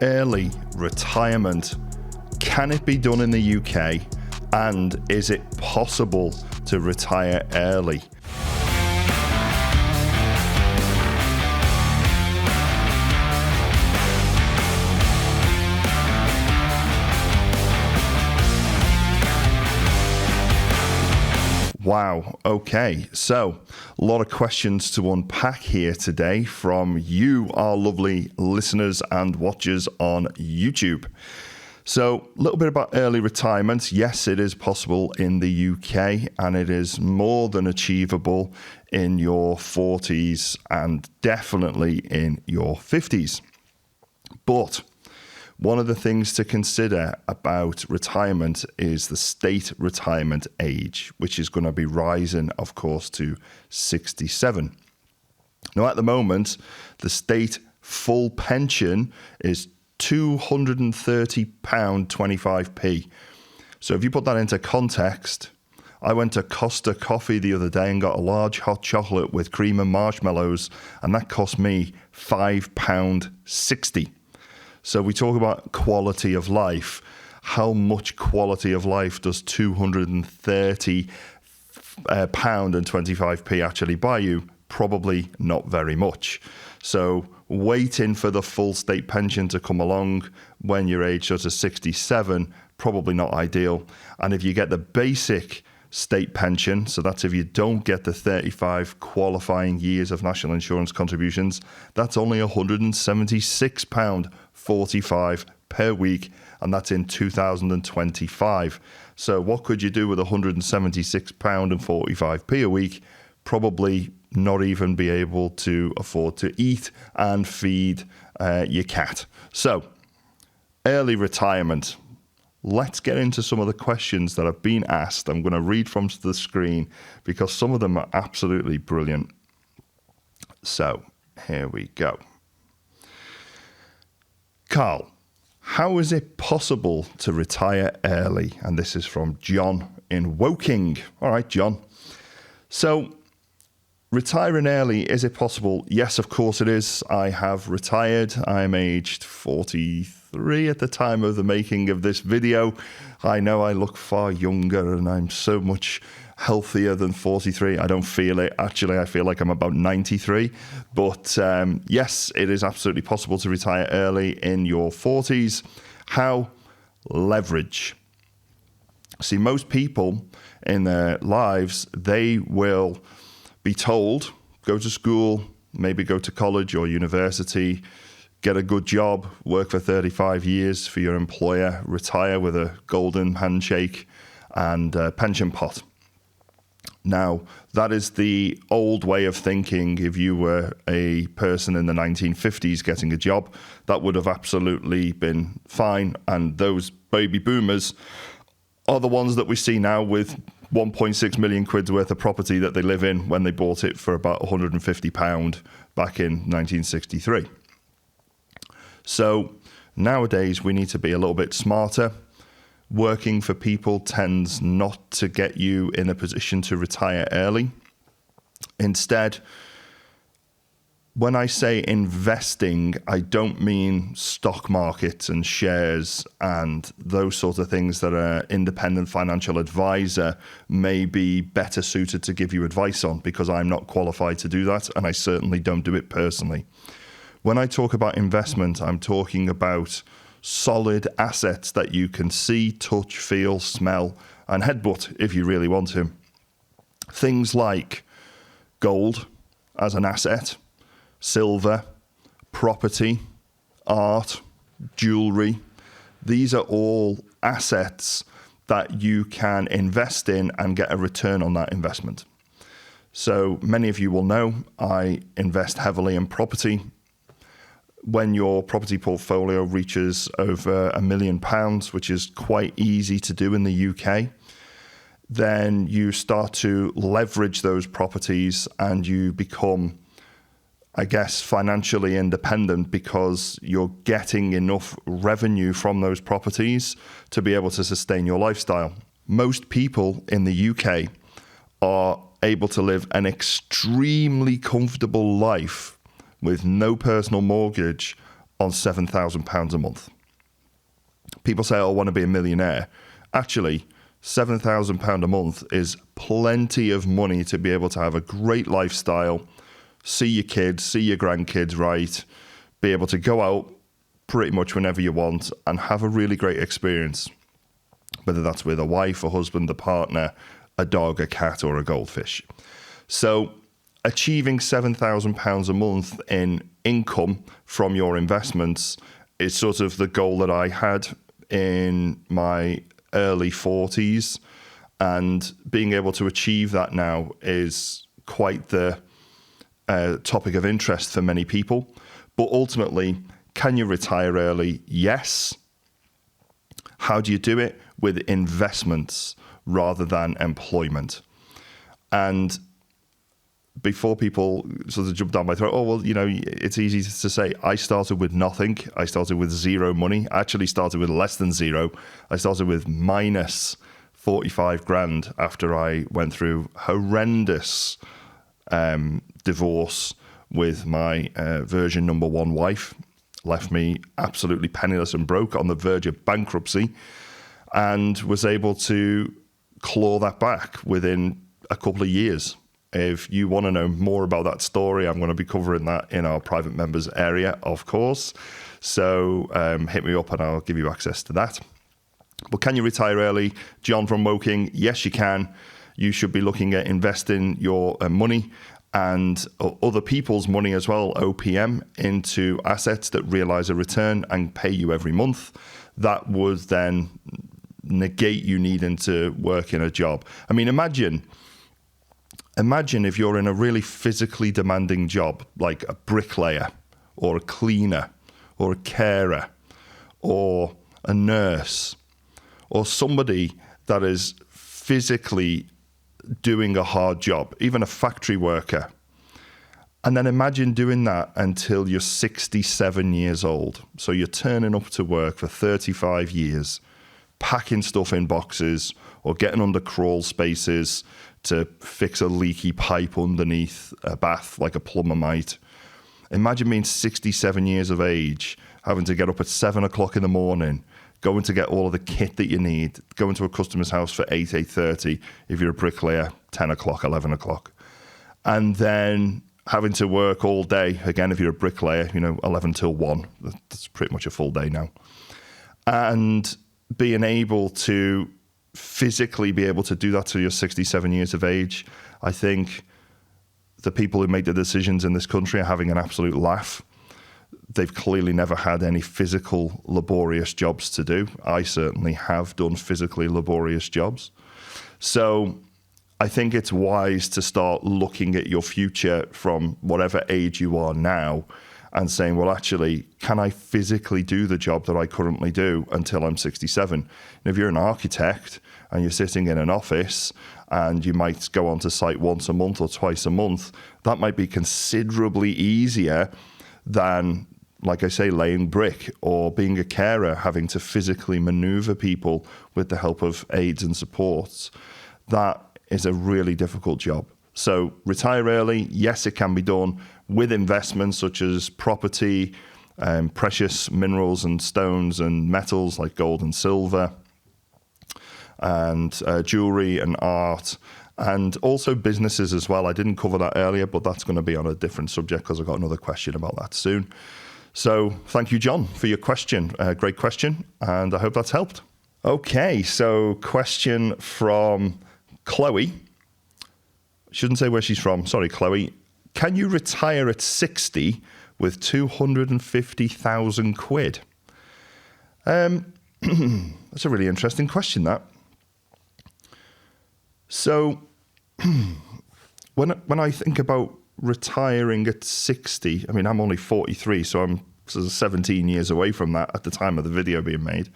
Early retirement. Can it be done in the UK? And is it possible to retire early? Wow. Okay. So a lot of questions to unpack here today from you, our lovely listeners and watchers on YouTube. So a little bit about early retirement. Yes, it is possible in the UK, and it is more than achievable in your 40s and definitely in your 50s. But one of the things to consider about retirement is the state retirement age, which is going to be rising, of course, to 67. Now, at the moment, the state full pension is £230.25p. So if you put that into context, I went to Costa Coffee the other day and got a large hot chocolate with cream and marshmallows, and that cost me £5.60. So we talk about quality of life. How much quality of life does £230.25p actually buy you? Probably not very much. So waiting for the full state pension to come along when you're aged sort of 67, probably not ideal. And if you get the basic state pension, so that's if you don't get the 35 qualifying years of national insurance contributions, that's only £176.45 per week, and that's in 2025. So what could you do with £176.45p a week? Probably not even be able to afford to eat and feed your cat. So early retirement. Let's get into some of the questions that have been asked. I'm going to read from the screen because some of them are absolutely brilliant. So here we go. Carl, how is it possible to retire early? And this is from John in Woking. All right, John. So retiring early, is it possible? Yes, of course it is. I have retired. I'm aged 43 at the time of the making of this video. I know I look far younger and I'm so much healthier than 43. I don't feel it. Actually, I feel like I'm about 93. But yes, it is absolutely possible to retire early in your 40s. How? Leverage. See, most people in their lives, they will be told, go to school, maybe go to college or university, get a good job, work for 35 years for your employer, retire with a golden handshake and a pension pot. Now, that is the old way of thinking. If you were a person in the 1950s getting a job, that would have absolutely been fine. And those baby boomers are the ones that we see now with 1.6 million quid's worth of property that they live in when they bought it for about £150 back in 1963. So nowadays we need to be a little bit smarter. Working for people tends not to get you in a position to retire early. Instead, when I say investing, I don't mean stock markets and shares and those sorts of things that an independent financial advisor may be better suited to give you advice on, because I'm not qualified to do that, and I certainly don't do it personally. When I talk about investment, I'm talking about solid assets that you can see, touch, feel, smell, and headbutt if you really want to. Things like gold as an asset, silver, property, art, jewelry. These are all assets that you can invest in and get a return on that investment. So many of you will know I invest heavily in property. When your property portfolio reaches over £1 million, which is quite easy to do in the UK, then you start to leverage those properties and you become, I guess, financially independent because you're getting enough revenue from those properties to be able to sustain your lifestyle. Most people in the UK are able to live an extremely comfortable life with no personal mortgage on £7,000 a month. People say, oh, I want to be a millionaire. Actually, £7,000 a month is plenty of money to be able to have a great lifestyle, see your kids, see your grandkids, right? Be able to go out pretty much whenever you want and have a really great experience, whether that's with a wife, a husband, a partner, a dog, a cat, or a goldfish. So achieving £7,000 a month in income from your investments is sort of the goal that I had in my early 40s, and being able to achieve that now is quite the topic of interest for many people. But ultimately, can you retire early? Yes. How do you do it? With investments rather than employment. And before people sort of jump down my throat, oh, well, you know, it's easy to say. I started with nothing. I started with zero money. I actually started with less than zero. I started with minus 45 grand after I went through horrendous divorce with my version number one wife. Left me absolutely penniless and broke, on the verge of bankruptcy, and was able to claw that back within a couple of years. If you want to know more about that story, I'm going to be covering that in our private members area, of course. So hit me up and I'll give you access to that. But can you retire early? John from Woking, yes, you can. You should be looking at investing your money and other people's money as well, OPM, into assets that realize a return and pay you every month. That would then negate you needing to work in a job. I mean, imagine if you're in a really physically demanding job, like a bricklayer or a cleaner or a carer or a nurse or somebody that is physically doing a hard job, even a factory worker. And then imagine doing that until you're 67 years old. So you're turning up to work for 35 years, packing stuff in boxes or getting under crawl spaces to fix a leaky pipe underneath a bath like a plumber might. Imagine being 67 years of age, having to get up at 7 o'clock in the morning, going to get all of the kit that you need, going to a customer's house for 8:30 if you're a bricklayer, 10 o'clock, 11 o'clock. And then having to work all day, again, if you're a bricklayer, 11 till 1. That's pretty much a full day now. And being able to physically be able to do that till you're 67 years of age, I think the people who make the decisions in this country are having an absolute laugh. They've clearly never had any physical, laborious jobs to do. I certainly have done physically laborious jobs. So I think it's wise to start looking at your future from whatever age you are now and saying, well, actually, can I physically do the job that I currently do until I'm 67? And if you're an architect and you're sitting in an office and you might go onto site once a month or twice a month, that might be considerably easier than, like I say, laying brick or being a carer, having to physically maneuver people with the help of aids and supports. That is a really difficult job. So retire early, yes, it can be done with investments such as property, precious minerals and stones and metals like gold and silver, and jewelry and art, and also businesses as well. I didn't cover that earlier, but that's going to be on a different subject because I've got another question about that soon. So thank you, John, for your question. Great question, and I hope that's helped. Okay, so question from Chloe. Shouldn't say where she's from. Sorry, Chloe. Can you retire at 60 with 250,000 quid? That's a really interesting question, that. So when I think about retiring at 60, I mean, I'm only 43, so I'm sort of 17 years away from that at the time of the video being made.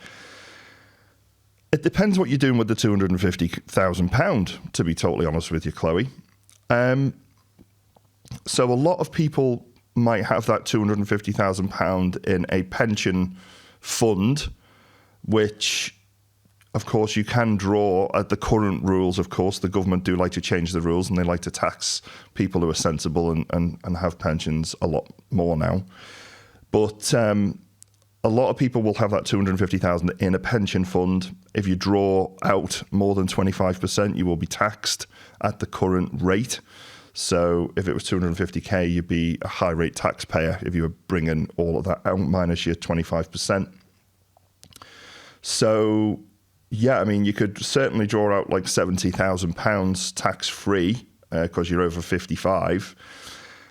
It depends what you're doing with the £250,000, to be totally honest with you, Chloe. So a lot of people might have that £250,000 in a pension fund, which, of course, you can draw at the current rules. Of course, the government do like to change the rules, and they like to tax people who are sensible and have pensions a lot more now. But a lot of people will have that 250,000 in a pension fund. If you draw out more than 25%, you will be taxed at the current rate. So if it was 250k, you'd be a high rate taxpayer if you were bringing all of that out minus your 25%. So yeah, I mean, you could certainly draw out like £70,000 tax free because you're over 55.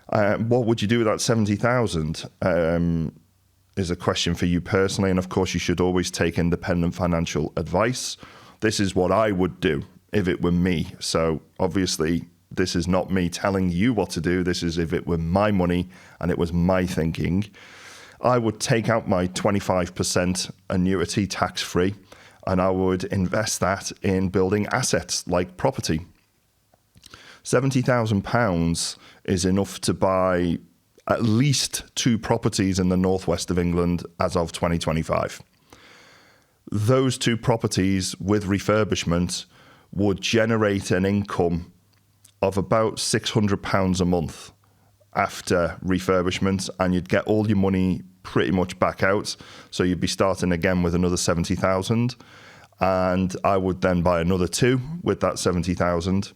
What would you do with that 70,000? Is a question for you personally. And of course, you should always take independent financial advice. This is what I would do if it were me. So obviously, this is not me telling you what to do. This is if it were my money and it was my thinking. I would take out my 25% annuity tax-free, and I would invest that in building assets like property. £70,000 is enough to buy at least 2 properties in the northwest of England as of 2025. Those 2 properties with refurbishment would generate an income of about £600 a month after refurbishment, and you'd get all your money pretty much back out. So you'd be starting again with another 70,000, and I would then buy another 2 with that 70,000,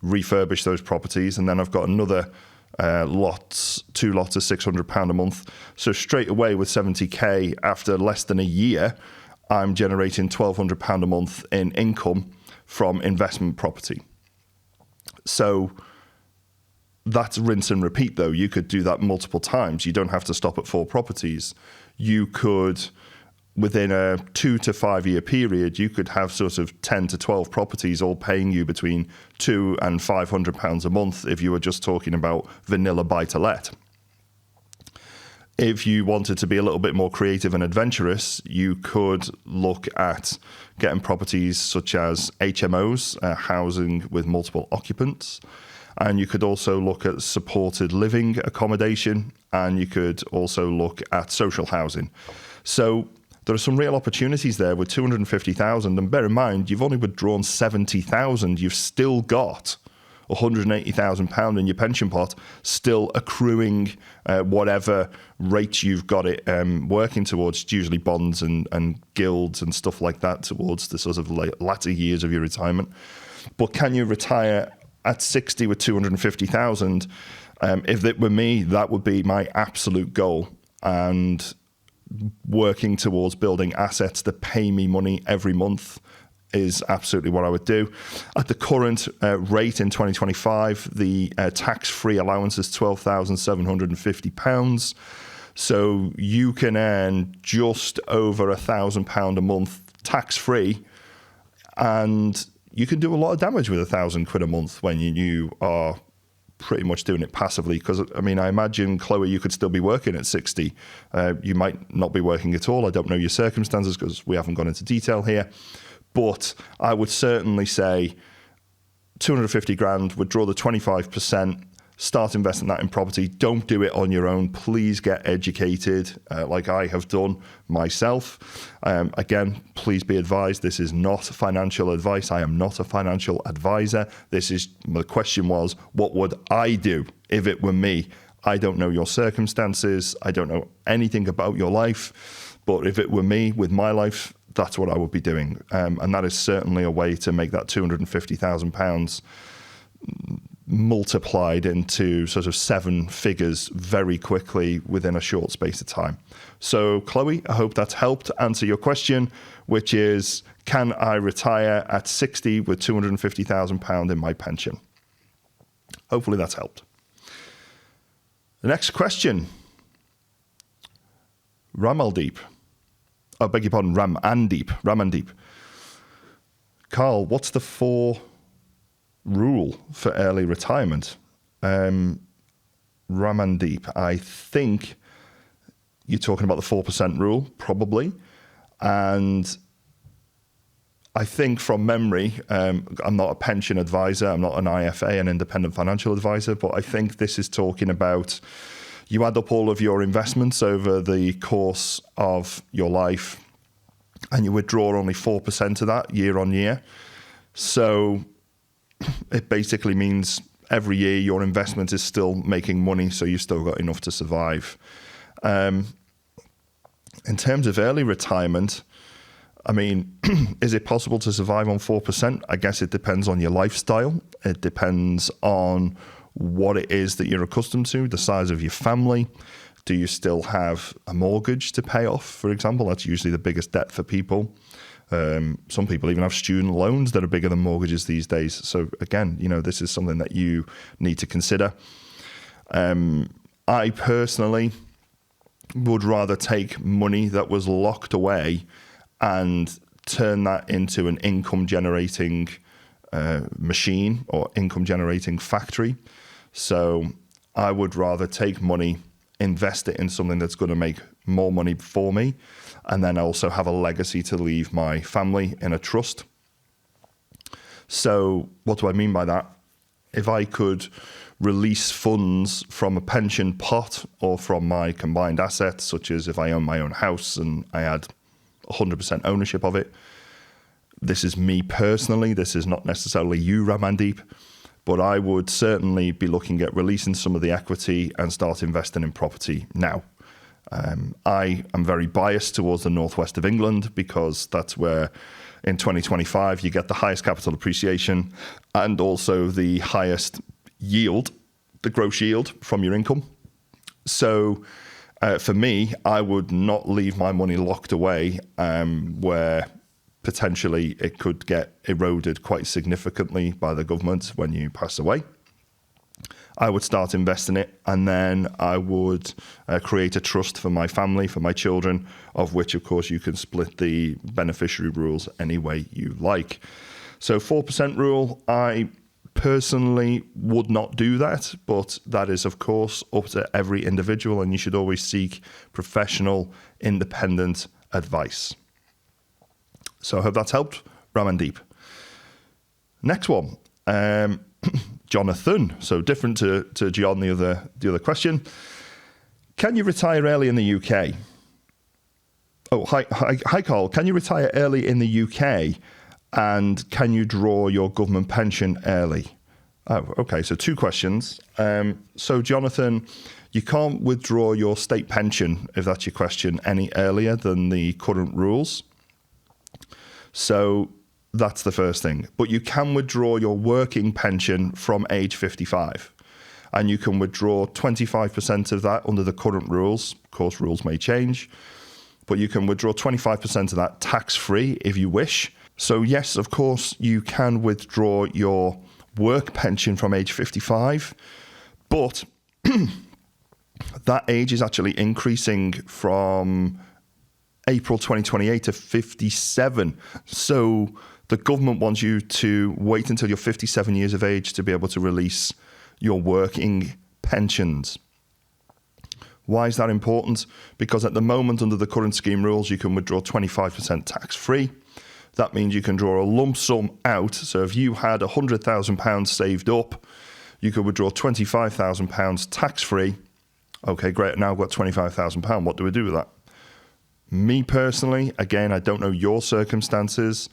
refurbish those properties, and then I've got another 2 lots of £600 a month. So straight away with 70k, after less than a year, I'm generating £1,200 a month in income from investment property. So that's rinse and repeat, though. You could do that multiple times. You don't have to stop at 4 properties. You could, within a 2 to 5 year period, you could have sort of 10 to 12 properties all paying you between £200 and £500 a month if you were just talking about vanilla buy-to-let. If you wanted to be a little bit more creative and adventurous, you could look at getting properties such as HMOs, housing with multiple occupants. And you could also look at supported living accommodation, and you could also look at social housing. So there are some real opportunities there with 250,000. And bear in mind, you've only withdrawn 70,000. You've still got £180,000 in your pension pot, still accruing whatever rate you've got it working towards. It's usually bonds and guilds and stuff like that towards the sort of latter years of your retirement. But can you retire at 60 with 250,000? If it were me, that would be my absolute goal. And working towards building assets that pay me money every month is absolutely what I would do. At the current rate in 2025, the tax-free allowance is £12,750. So you can earn just over £1,000 a month tax-free, and you can do a lot of damage with £1,000 a month when you are pretty much doing it passively. Because, I mean, I imagine, Chloe, you could still be working at 60. You might not be working at all. I don't know your circumstances because we haven't gone into detail here. But I would certainly say 250 grand, withdraw the 25%, start investing that in property. Don't do it on your own. Please get educated like I have done myself. Again, please be advised, this is not financial advice. I am not a financial advisor. The question was, what would I do if it were me? I don't know your circumstances. I don't know anything about your life. But if it were me with my life, that's what I would be doing. And that is certainly a way to make that £250,000 multiplied into sort of 7 figures very quickly within a short space of time. So, Chloe, I hope that's helped answer your question, which is, can I retire at 60 with £250,000 in my pension? Hopefully that's helped. The next question. Ramandeep. I beg your pardon, Ramandeep. Carl, what's the 4 rule for early retirement? Ramandeep, I think you're talking about the 4% rule, probably. And I think from memory, I'm not a pension advisor, I'm not an IFA, an independent financial advisor, but I think this is talking about you add up all of your investments over the course of your life and you withdraw only 4% of that year on year. So it basically means every year your investment is still making money, so you've still got enough to survive. In terms of early retirement, I mean, is it possible to survive on 4%? I guess it depends on your lifestyle. It depends on what it is that you're accustomed to, the size of your family. Do you still have a mortgage to pay off, for example? That's usually the biggest debt for people. Some people even have student loans that are bigger than mortgages these days. So again, this is something that you need to consider. I personally would rather take money that was locked away and turn that into an income generating machine or income generating factory. So I would rather take money, invest it in something that's going to make more money for me, and then also have a legacy to leave my family in a trust. So what do I mean by that? If I could release funds from a pension pot or from my combined assets, such as if I own my own house and I had 100% ownership of it. This is me personally. This is not necessarily you, Ramandeep, but I would certainly be looking at releasing some of the equity and start investing in property now. I am very biased towards the northwest of England because that's where in 2025 you get the highest capital appreciation and also the highest yield, the gross yield from your income. So for me, I would not leave my money locked away where potentially it could get eroded quite significantly by the government when you pass away. I would start investing it, and then I would create a trust for my family, for my children, of which, of course, you can split the beneficiary rules any way you like. So 4% rule, I personally would not do that, but that is, of course, up to every individual, and you should always seek professional, independent advice. So I hope that's helped, Ramandeep. Next one. Jonathan, so different to John, the other question. Can you retire early in the UK? Oh, hi, Carl. Can you retire early in the UK, and can you draw your government pension early? Oh, okay. So 2 questions. So Jonathan, you can't withdraw your state pension, if that's your question, any earlier than the current rules. So that's the first thing. But you can withdraw your working pension from age 55. And you can withdraw 25% of that under the current rules. Of course, rules may change. But you can withdraw 25% of that tax-free if you wish. So yes, of course, you can withdraw your work pension from age 55. But that age is actually increasing from April 2028 to 57. So the government wants you to wait until you're 57 years of age to be able to release your working pensions. Why is that important? Because at the moment, under the current scheme rules, you can withdraw 25% tax-free. That means you can draw a lump sum out. So if you had £100,000 saved up, you could withdraw £25,000 tax-free. Okay, great. Now I've got £25,000. What do we do with that? Me personally, again, I don't know your circumstances.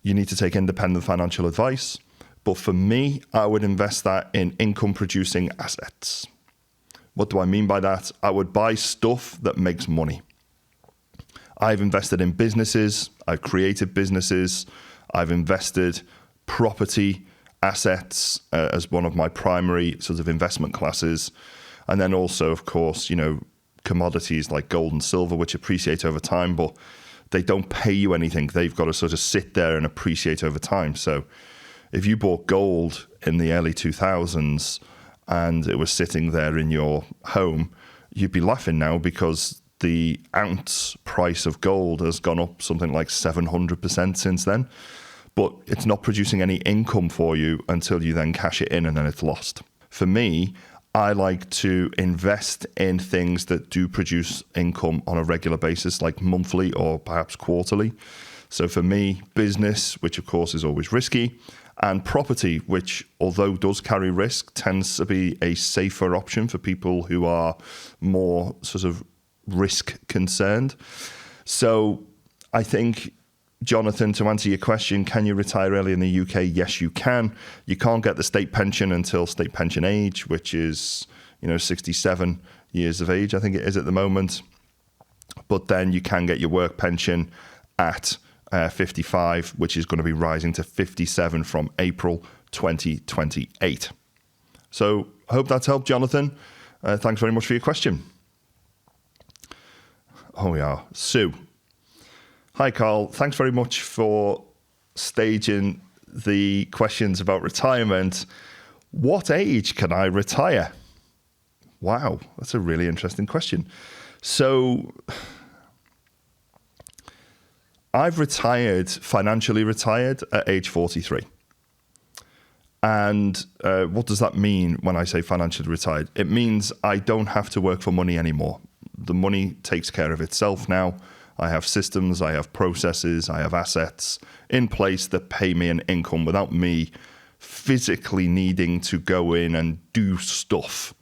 You need to take independent financial advice. But for me, I would invest that in income-producing assets. What do I mean by that? I would buy stuff that makes money. I've invested in businesses. I've created businesses. I've invested property assets as one of my primary sort of investment classes. And then also, of course, commodities like gold and silver, which appreciate over time, but they don't pay you anything. They've got to sort of sit there and appreciate over time. So if you bought gold in the early 2000s and it was sitting there in your home, you'd be laughing now because the ounce price of gold has gone up something like 700% since then. But it's not producing any income for you until you then cash it in and then it's lost. For me, I like to invest in things that do produce income on a regular basis, like monthly or perhaps quarterly. So for me, business, which of course is always risky, and property, which although does carry risk, tends to be a safer option for people who are more sort of risk concerned. So I think, Jonathan, to answer your question, can you retire early in the UK? Yes, you can. You can't get the state pension until state pension age, which is, 67 years of age, I think it is at the moment. But then you can get your work pension at 55, which is going to be rising to 57 from April 2028. So I hope that's helped, Jonathan. Thanks very much for your question. Oh, we are. Sue. Hi, Carl. Thanks very much for staging the questions about retirement. What age can I retire? Wow, that's a really interesting question. So I've financially retired at age 43. And what does that mean when I say financially retired? It means I don't have to work for money anymore. The money takes care of itself now. I have systems, I have processes, I have assets in place that pay me an income without me physically needing to go in and do stuff.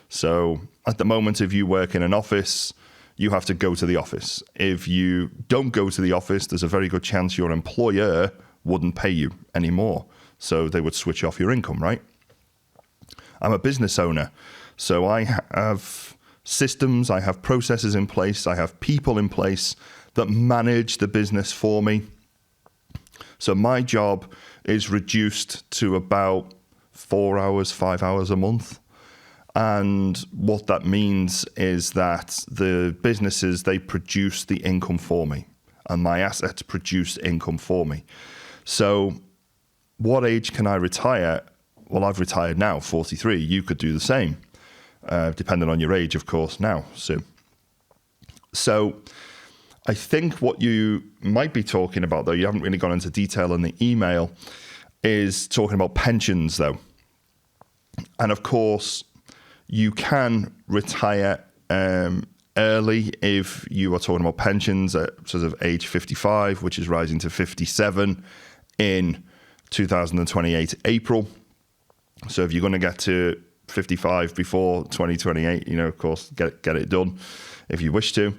So at the moment, if you work in an office, you have to go to the office. If you don't go to the office, there's a very good chance your employer wouldn't pay you anymore. So they would switch off your income, right? I'm a business owner. So I have systems, I have processes in place, I have people in place that manage the business for me. So my job is reduced to about 4 hours, 5 hours a month. And what that means is that the businesses, they produce the income for me, and my assets produce income for me. So what age can I retire? Well, I've retired now, 43. You could do the same, depending on your age, of course, now, Sue. So I think what you might be talking about, though, you haven't really gone into detail in the email, is talking about pensions, though. And of course, you can retire early if you are talking about pensions at sort of age 55, which is rising to 57 in 2028 April. So if you're going to get to 55 before 2028, of course, get it done if you wish to.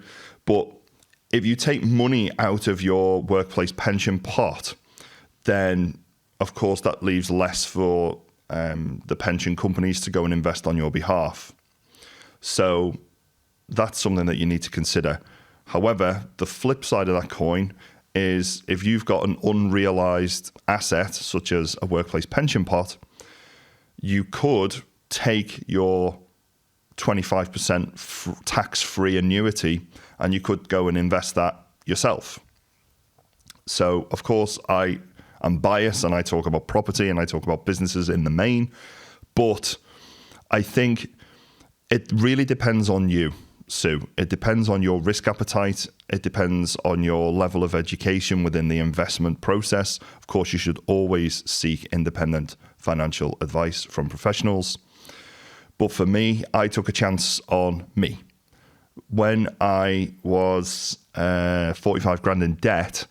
But if you take money out of your workplace pension pot, then of course that leaves less for the pension companies to go and invest on your behalf. So that's something that you need to consider. However, the flip side of that coin is if you've got an unrealized asset, such as a workplace pension pot, you could take your 25% tax-free annuity and you could go and invest that yourself. So, of course, I'm biased and I talk about property and I talk about businesses in the main, but I think it really depends on you, Sue. It depends on your risk appetite. It depends on your level of education within the investment process. Of course, you should always seek independent financial advice from professionals. But for me, I took a chance on me. When I was 45 grand in debt,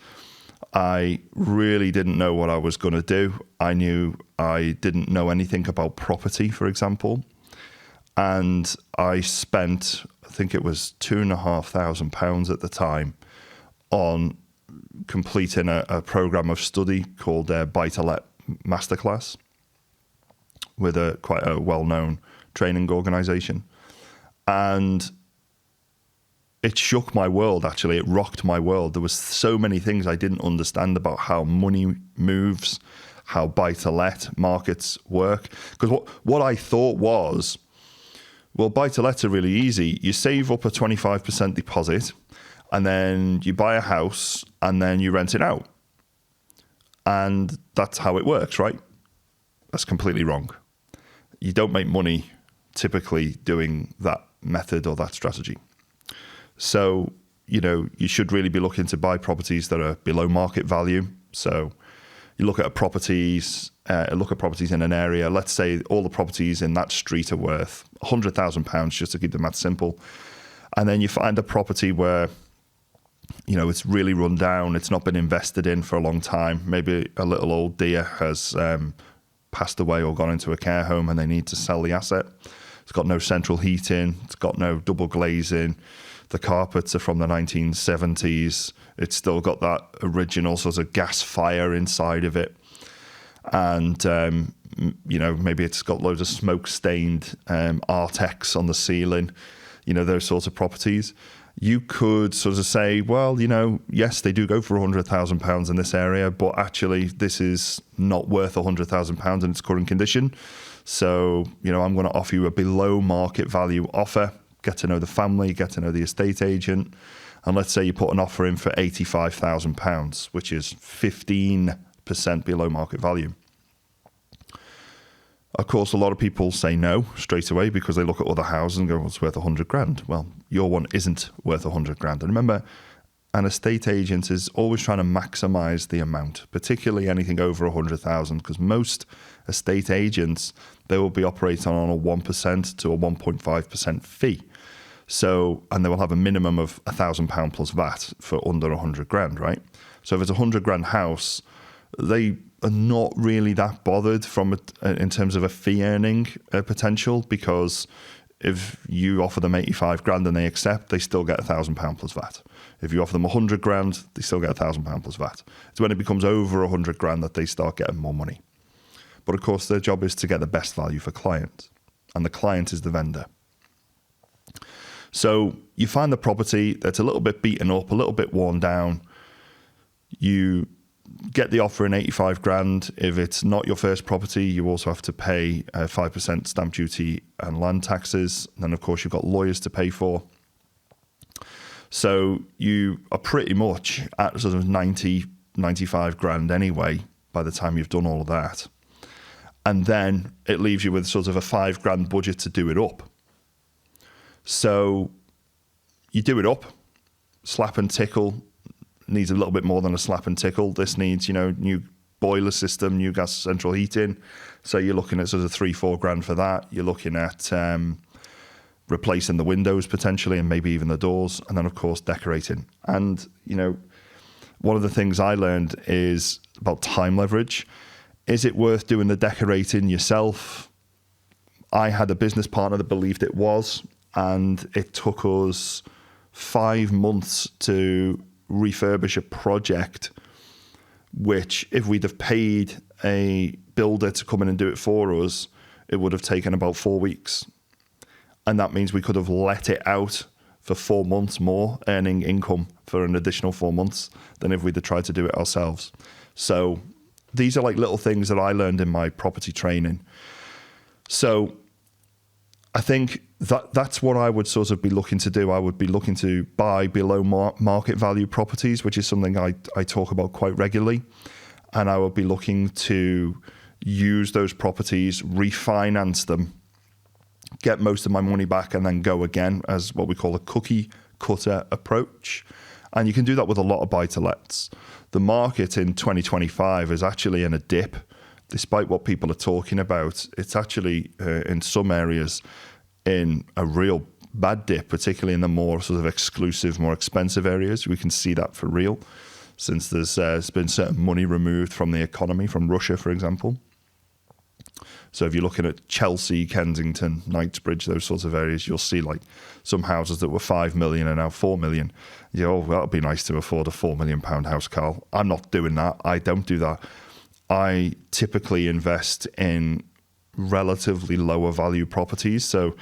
I really didn't know what I was going to do. I knew I didn't know anything about property, for example. And I spent, I think it was £2,500 at the time on completing a program of study called Buy-to-Let Masterclass with quite a well-known training organization. And it shook my world, actually. It rocked my world. There was so many things I didn't understand about how money moves, how buy-to-let markets work. Because what I thought was, well, buy-to-lets are really easy. You save up a 25% deposit, and then you buy a house, and then you rent it out. And that's how it works, right? That's completely wrong. You don't make money typically doing that method or that strategy. So, you should really be looking to buy properties that are below market value. So you look at properties in an area. Let's say all the properties in that street are worth £100,000, just to keep the math simple. And then you find a property where, it's really run down. It's not been invested in for a long time. Maybe a little old dear has passed away or gone into a care home and they need to sell the asset. It's got no central heating. It's got no double glazing. The carpets are from the 1970s. It's still got that original sort of gas fire inside of it. And, maybe it's got loads of smoke-stained Artex on the ceiling, those sorts of properties. You could sort of say, well, yes, they do go for £100,000 in this area, but actually this is not worth £100,000 in its current condition. So, I'm going to offer you a below market value offer, get to know the family, get to know the estate agent. And let's say you put an offer in for £85,000, which is 15% below market value. Of course, a lot of people say no straight away because they look at other houses and go, well, it's worth 100 grand. Well, your one isn't worth 100 grand. And remember, an estate agent is always trying to maximize the amount, particularly anything over 100,000, because most estate agents, they will be operating on a 1% to a 1.5% fee. So, and they will have a minimum of £1,000 plus VAT for under 100 grand, right? So if it's a 100 grand house, they are not really that bothered in terms of a fee earning potential, because if you offer them 85 grand and they accept, they still get £1,000 plus VAT. If you offer them 100 grand, they still get £1,000 plus VAT. It's when it becomes over 100 grand that they start getting more money. But of course, their job is to get the best value for clients, and the client is the vendor. So you find the property that's a little bit beaten up, a little bit worn down. You get the offer in 85 grand. If it's not your first property, you also have to pay 5% stamp duty and land taxes. And then, of course, you've got lawyers to pay for. So you are pretty much at sort of 90, 95 grand anyway by the time you've done all of that. And then it leaves you with sort of a 5 grand budget to do it up. So you do it up, slap and tickle. Needs a little bit more than a slap and tickle. This needs, new boiler system, new gas central heating. So you're looking at sort of 3-4 grand for that. You're looking at replacing the windows potentially, and maybe even the doors. And then, of course, decorating. And, one of the things I learned is about time leverage. Is it worth doing the decorating yourself? I had a business partner that believed it was, and it took us 5 months to refurbish a project, which if we'd have paid a builder to come in and do it for us, it would have taken about 4 weeks. And that means we could have let it out for 4 months more, earning income for an additional 4 months than if we'd have tried to do it ourselves. So these are like little things that I learned in my property training. So I think that's what I would sort of be looking to do. I would be looking to buy below market value properties, which is something I talk about quite regularly. And I would be looking to use those properties, refinance them, get most of my money back, and then go again as what we call a cookie cutter approach. And you can do that with a lot of buy-to-lets. The market in 2025 is actually in a dip. Despite what people are talking about, it's actually in some areas in a real bad dip, particularly in the more sort of exclusive, more expensive areas. We can see that for real, since there's been certain money removed from the economy, from Russia, for example. So if you're looking at Chelsea, Kensington, Knightsbridge, those sorts of areas, you'll see like some houses that were 5 million are now 4 million. Well, that'd be nice to afford a £4 million house, Carl. I'm not doing that. I don't do that. I typically invest in relatively lower value properties. So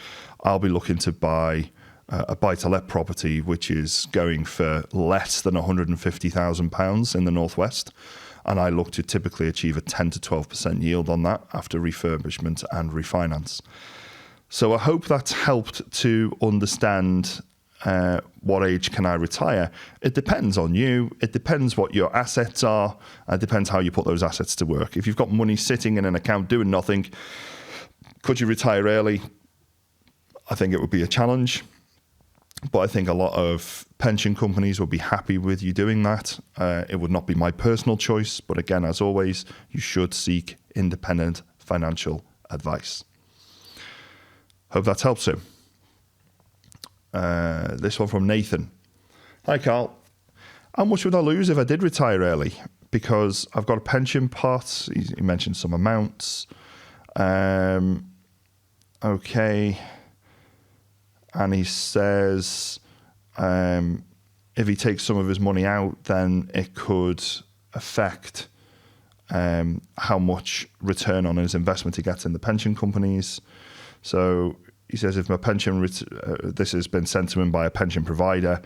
I'll be looking to buy a buy-to-let property which is going for less than £150,000 in the Northwest. And I look to typically achieve a 10 to 12% yield on that after refurbishment and refinance. So I hope that's helped to understand what age can I retire. It depends on you. It depends what your assets are. It depends how you put those assets to work. If you've got money sitting in an account doing nothing, could you retire early? I think it would be a challenge. But I think a lot of pension companies would be happy with you doing that. It would not be my personal choice. But again, as always, you should seek independent financial advice. Hope that helps you. This one from Nathan. Hi, Carl. How much would I lose if I did retire early? Because I've got a pension pot. He mentioned some amounts. Okay. And he says if he takes some of his money out, then it could affect how much return on his investment he gets in the pension companies. So he says, if my pension, this has been sent to him by a pension provider,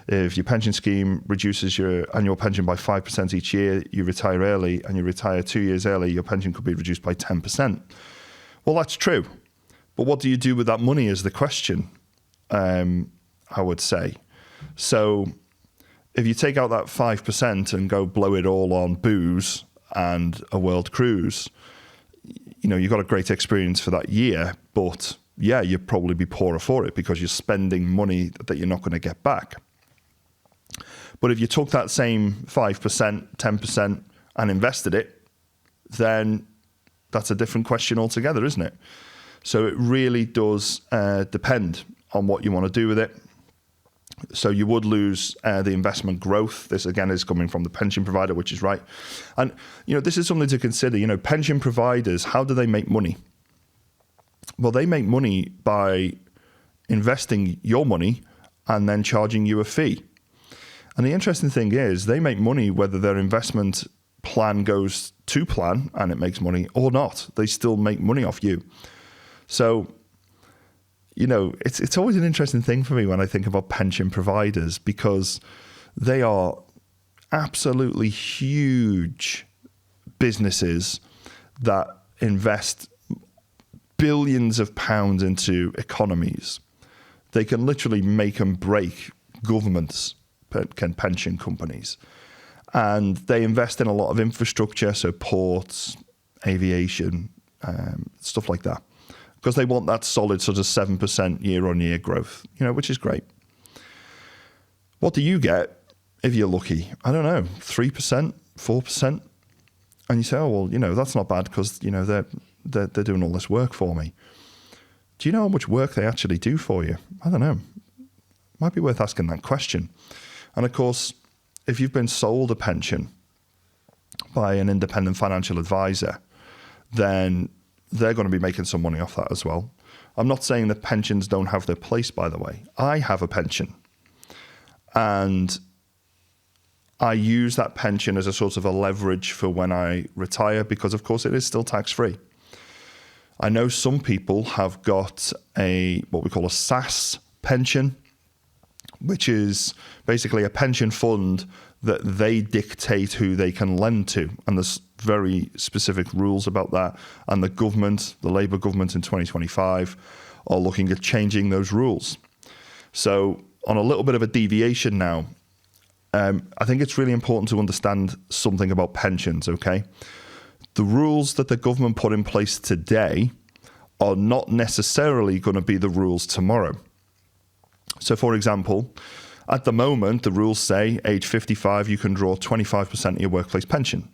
if your pension scheme reduces your annual pension by 5% each year, you retire early, and you retire 2 years early, your pension could be reduced by 10%. Well, that's true. But what do you do with that money is the question, I would say. So if you take out that 5% and go blow it all on booze and a world cruise, you've got a great experience for that year, but yeah, you'd probably be poorer for it because you're spending money that you're not going to get back. But if you took that same 5%, 10% and invested it, then that's a different question altogether, isn't it? So it really does depend on what you want to do with it. So you would lose the investment growth. This, again, is coming from the pension provider, which is right. And, this is something to consider. Pension providers, how do they make money? Well, they make money by investing your money and then charging you a fee. And the interesting thing is they make money whether their investment plan goes to plan and it makes money or not. They still make money off you. So, it's always an interesting thing for me when I think about pension providers, because they are absolutely huge businesses that invest billions of pounds into economies. They can literally make and break governments, pension companies. And they invest in a lot of infrastructure, so ports, aviation, stuff like that, because they want that solid sort of 7% year-on-year growth, which is great. What do you get if you're lucky? I don't know, 3%, 4%? And you say, oh, well, that's not bad because, they're doing all this work for me. Do you know how much work they actually do for you? I don't know. Might be worth asking that question. And of course, if you've been sold a pension by an independent financial advisor, then they're going to be making some money off that as well. I'm not saying that pensions don't have their place, by the way. I have a pension. And I use that pension as a sort of a leverage for when I retire, because of course it is still tax-free. I know some people have got what we call a SAS pension, which is basically a pension fund that they dictate who they can lend to. And there's very specific rules about that. And the government, the Labour government in 2025, are looking at changing those rules. So on a little bit of a deviation now, I think it's really important to understand something about pensions, okay? The rules that the government put in place today are not necessarily going to be the rules tomorrow. So, for example, at the moment, the rules say age 55, you can draw 25% of your workplace pension.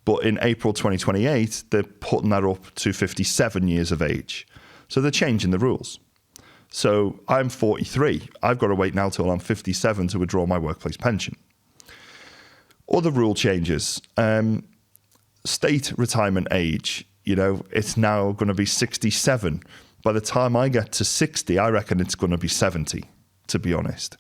But in April 2028, they're putting that up to 57 years of age. So they're changing the rules. So I'm 43. I've got to wait now till I'm 57 to withdraw my workplace pension. Other rule changes. State retirement age, it's now going to be 67. By the time I get to 60, I reckon it's going to be 70, to be honest.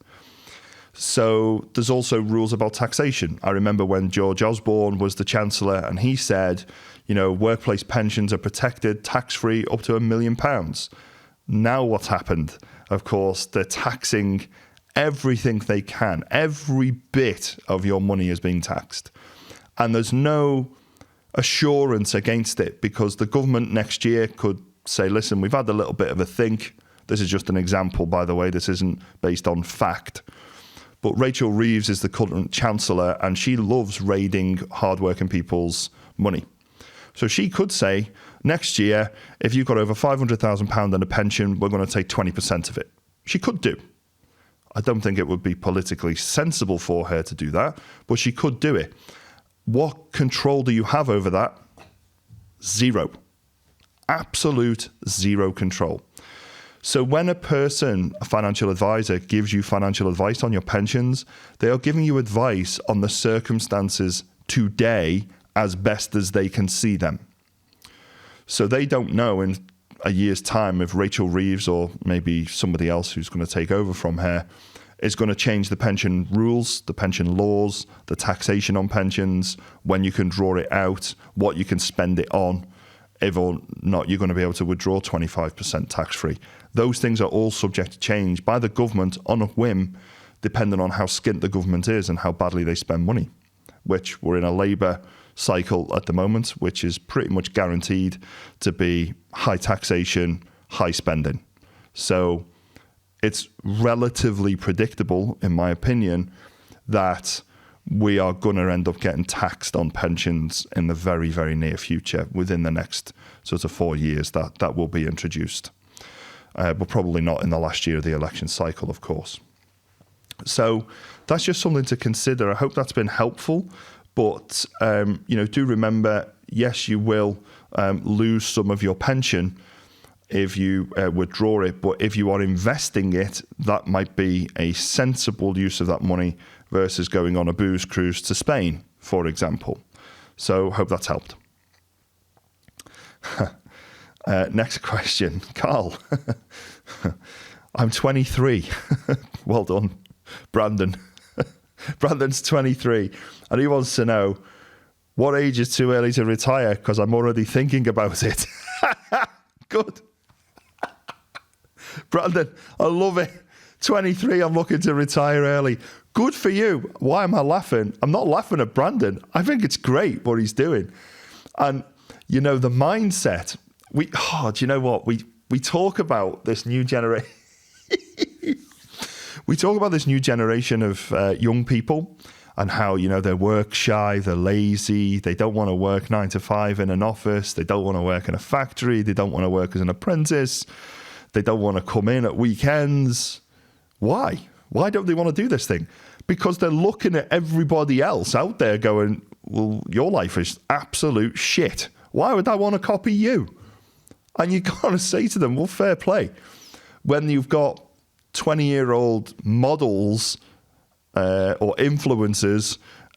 So there's also rules about taxation. I remember when George Osborne was the Chancellor and he said, workplace pensions are protected tax-free up to £1 million. Now what's happened? Of course, they're taxing everything they can. Every bit of your money is being taxed. And there's no assurance against it, because the government next year could say, listen, we've had a little bit of a think. This is just an example, by the way. This isn't based on fact. But Rachel Reeves is the current Chancellor, and she loves raiding hardworking people's money. So she could say, next year, if you've got over £500,000 in a pension, we're going to take 20% of it. She could do. I don't think it would be politically sensible for her to do that, but she could do it. What control do you have over that? Zero. Absolute zero control. So when a financial advisor, gives you financial advice on your pensions, they are giving you advice on the circumstances today as best as they can see them. So they don't know in a year's time if Rachel Reeves or maybe somebody else who's going to take over from her is going to change the pension rules, the pension laws, the taxation on pensions, when you can draw it out, what you can spend it on. if or not you're going to be able to withdraw 25% tax-free. Those things are all subject to change by the government on a whim, depending on how skint the government is and how badly they spend money, which we're in a Labour cycle at the moment, which is pretty much guaranteed to be high taxation, high spending. So it's relatively predictable, in my opinion, that we are going to end up getting taxed on pensions in the very, very near future. Within the next sort of 4 years, that will be introduced. But probably not in the last year of the election cycle, of course. So that's just something to consider. I hope that's been helpful. But, do remember, yes, you will lose some of your pension if you withdraw it. But if you are investing it, that might be a sensible use of that money versus going on a booze cruise to Spain, for example. So hope that's helped. Next question. Carl. I'm 23. Well done, Brandon. Brandon's 23. And he wants to know, what age is too early to retire? Because I'm already thinking about it. Good. Brandon, I love it. 23, I'm looking to retire early. Good for you. Why am I laughing? I'm not laughing at Brandon. I think it's great what he's doing. And, the mindset, do you know what? We talk about this new generation. We talk about this new generation of young people and how, they're work shy, they're lazy, they don't want to work 9 to 5 in an office, they don't want to work in a factory, they don't want to work as an apprentice, they don't want to come in at weekends. Why? Why don't they want to do this thing? Because they're looking at everybody else out there going, well, your life is absolute shit. Why would I want to copy you? And you got to say to them, well, fair play. When you've got 20-year-old models or influencers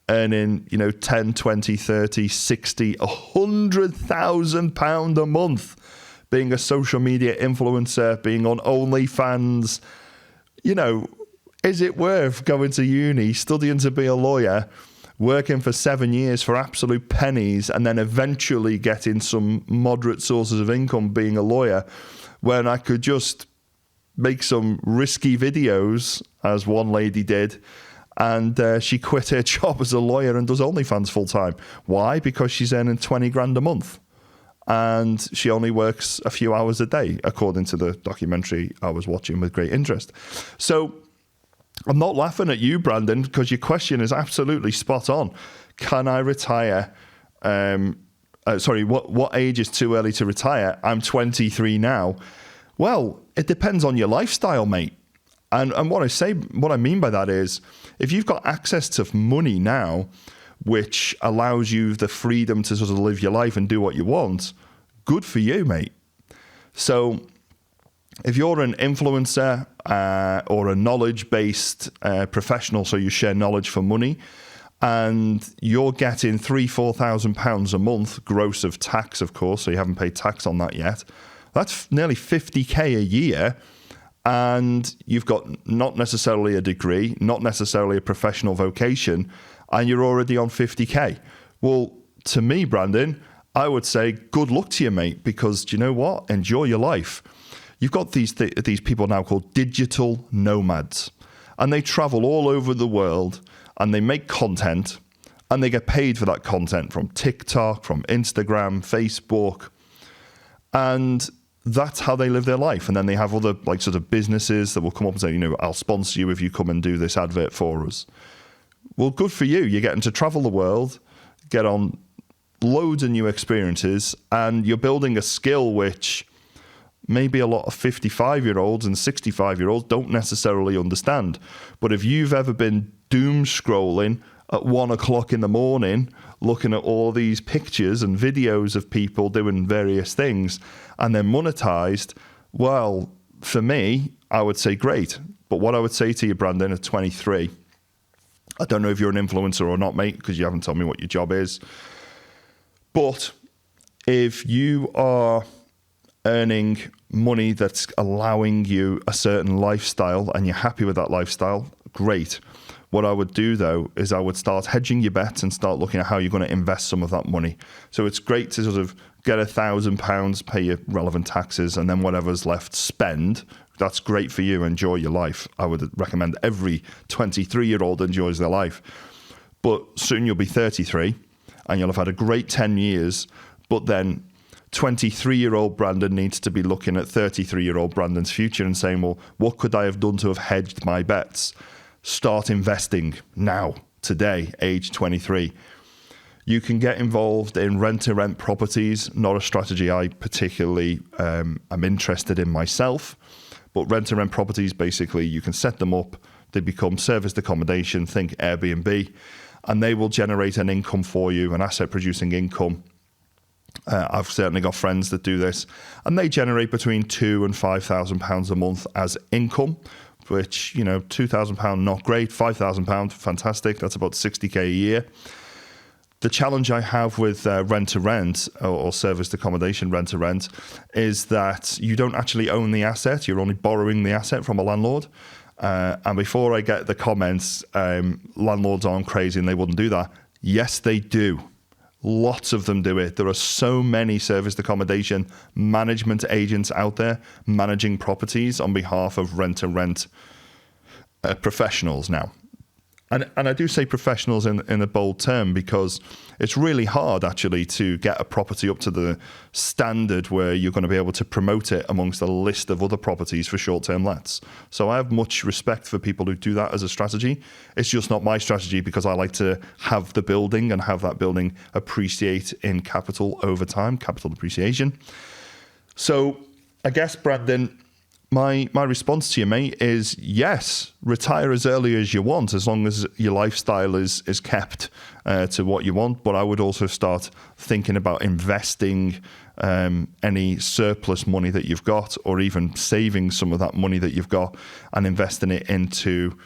earning, 10, 20, 30, 60, £100,000 a month, being a social media influencer, being on OnlyFans, is it worth going to uni, studying to be a lawyer, working for 7 years for absolute pennies, and then eventually getting some moderate sources of income being a lawyer, when I could just make some risky videos, as one lady did, and she quit her job as a lawyer and does OnlyFans full time. Why? Because she's earning 20 grand a month. And she only works a few hours a day, according to the documentary I was watching with great interest. So I'm not laughing at you, Brandon, because your question is absolutely spot on. Can I retire? What age is too early to retire? I'm 23 now. Well, it depends on your lifestyle, mate. And what I mean by that is, if you've got access to money now, which allows you the freedom to sort of live your life and do what you want, good for you, mate. So if you're an influencer or a knowledge-based professional, so you share knowledge for money, and you're getting £3,000-4,000 a month gross of tax, of course, so you haven't paid tax on that yet, that's nearly 50k a year, and you've got not necessarily a degree, not necessarily a professional vocation, and you're already on 50k. Well, to me, Brandon, I would say good luck to you, mate, because do you know what? Enjoy your life. You've got these people now called digital nomads, and they travel all over the world, and they make content, and they get paid for that content from TikTok, from Instagram, Facebook, and that's how they live their life. And then they have other sort of businesses that will come up and say, I'll sponsor you if you come and do this advert for us. Well, good for you. You're getting to travel the world, get on loads of new experiences, and you're building a skill which maybe a lot of 55-year-olds and 65-year-olds don't necessarily understand. But if you've ever been doom scrolling at 1 o'clock in the morning, looking at all these pictures and videos of people doing various things and they're monetized, well, for me, I would say great. But what I would say to you, Brandon, at 23, I don't know if you're an influencer or not, mate, because you haven't told me what your job is. But if you are earning money that's allowing you a certain lifestyle and you're happy with that lifestyle, great. What I would do, though, is I would start hedging your bets and start looking at how you're going to invest some of that money. So it's great to sort of get £1,000, pay your relevant taxes, and then whatever's left, spend. That's great for you. Enjoy your life. I would recommend every 23-year-old enjoys their life. But soon you'll be 33 and you'll have had a great 10 years. But then 23-year-old Brandon needs to be looking at 33-year-old Brandon's future and saying, well, what could I have done to have hedged my bets? Start investing now, today, age 23. You can get involved in rent-to-rent properties, not a strategy I particularly am interested in myself. But rent-to-rent properties, basically, you can set them up. They become serviced accommodation, think Airbnb, and they will generate an income for you, an asset-producing income. I've certainly got friends that do this, and they generate between £2,000 and £5,000 a month as income, which, you know, £2,000, not great, £5,000, fantastic. That's about 60k a year. The challenge I have with rent-to-rent or serviced accommodation rent-to-rent is that you don't actually own the asset. You're only borrowing the asset from a landlord. And before I get the comments, landlords aren't crazy and they wouldn't do that. Yes, they do. Lots of them do it. There are so many serviced accommodation management agents out there managing properties on behalf of rent-to-rent professionals now. And I do say professionals in a bold term because it's really hard actually to get a property up to the standard where you're going to be able to promote it amongst a list of other properties for short-term lets. So I have much respect for people who do that as a strategy. It's just not my strategy because I like to have the building and have that building appreciate in capital over time, capital appreciation. So I guess, Brandon, my response to you, mate, is yes, retire as early as you want, as long as your lifestyle is kept to what you want. But I would also start thinking about investing any surplus money that you've got, or even saving some of that money that you've got and investing it into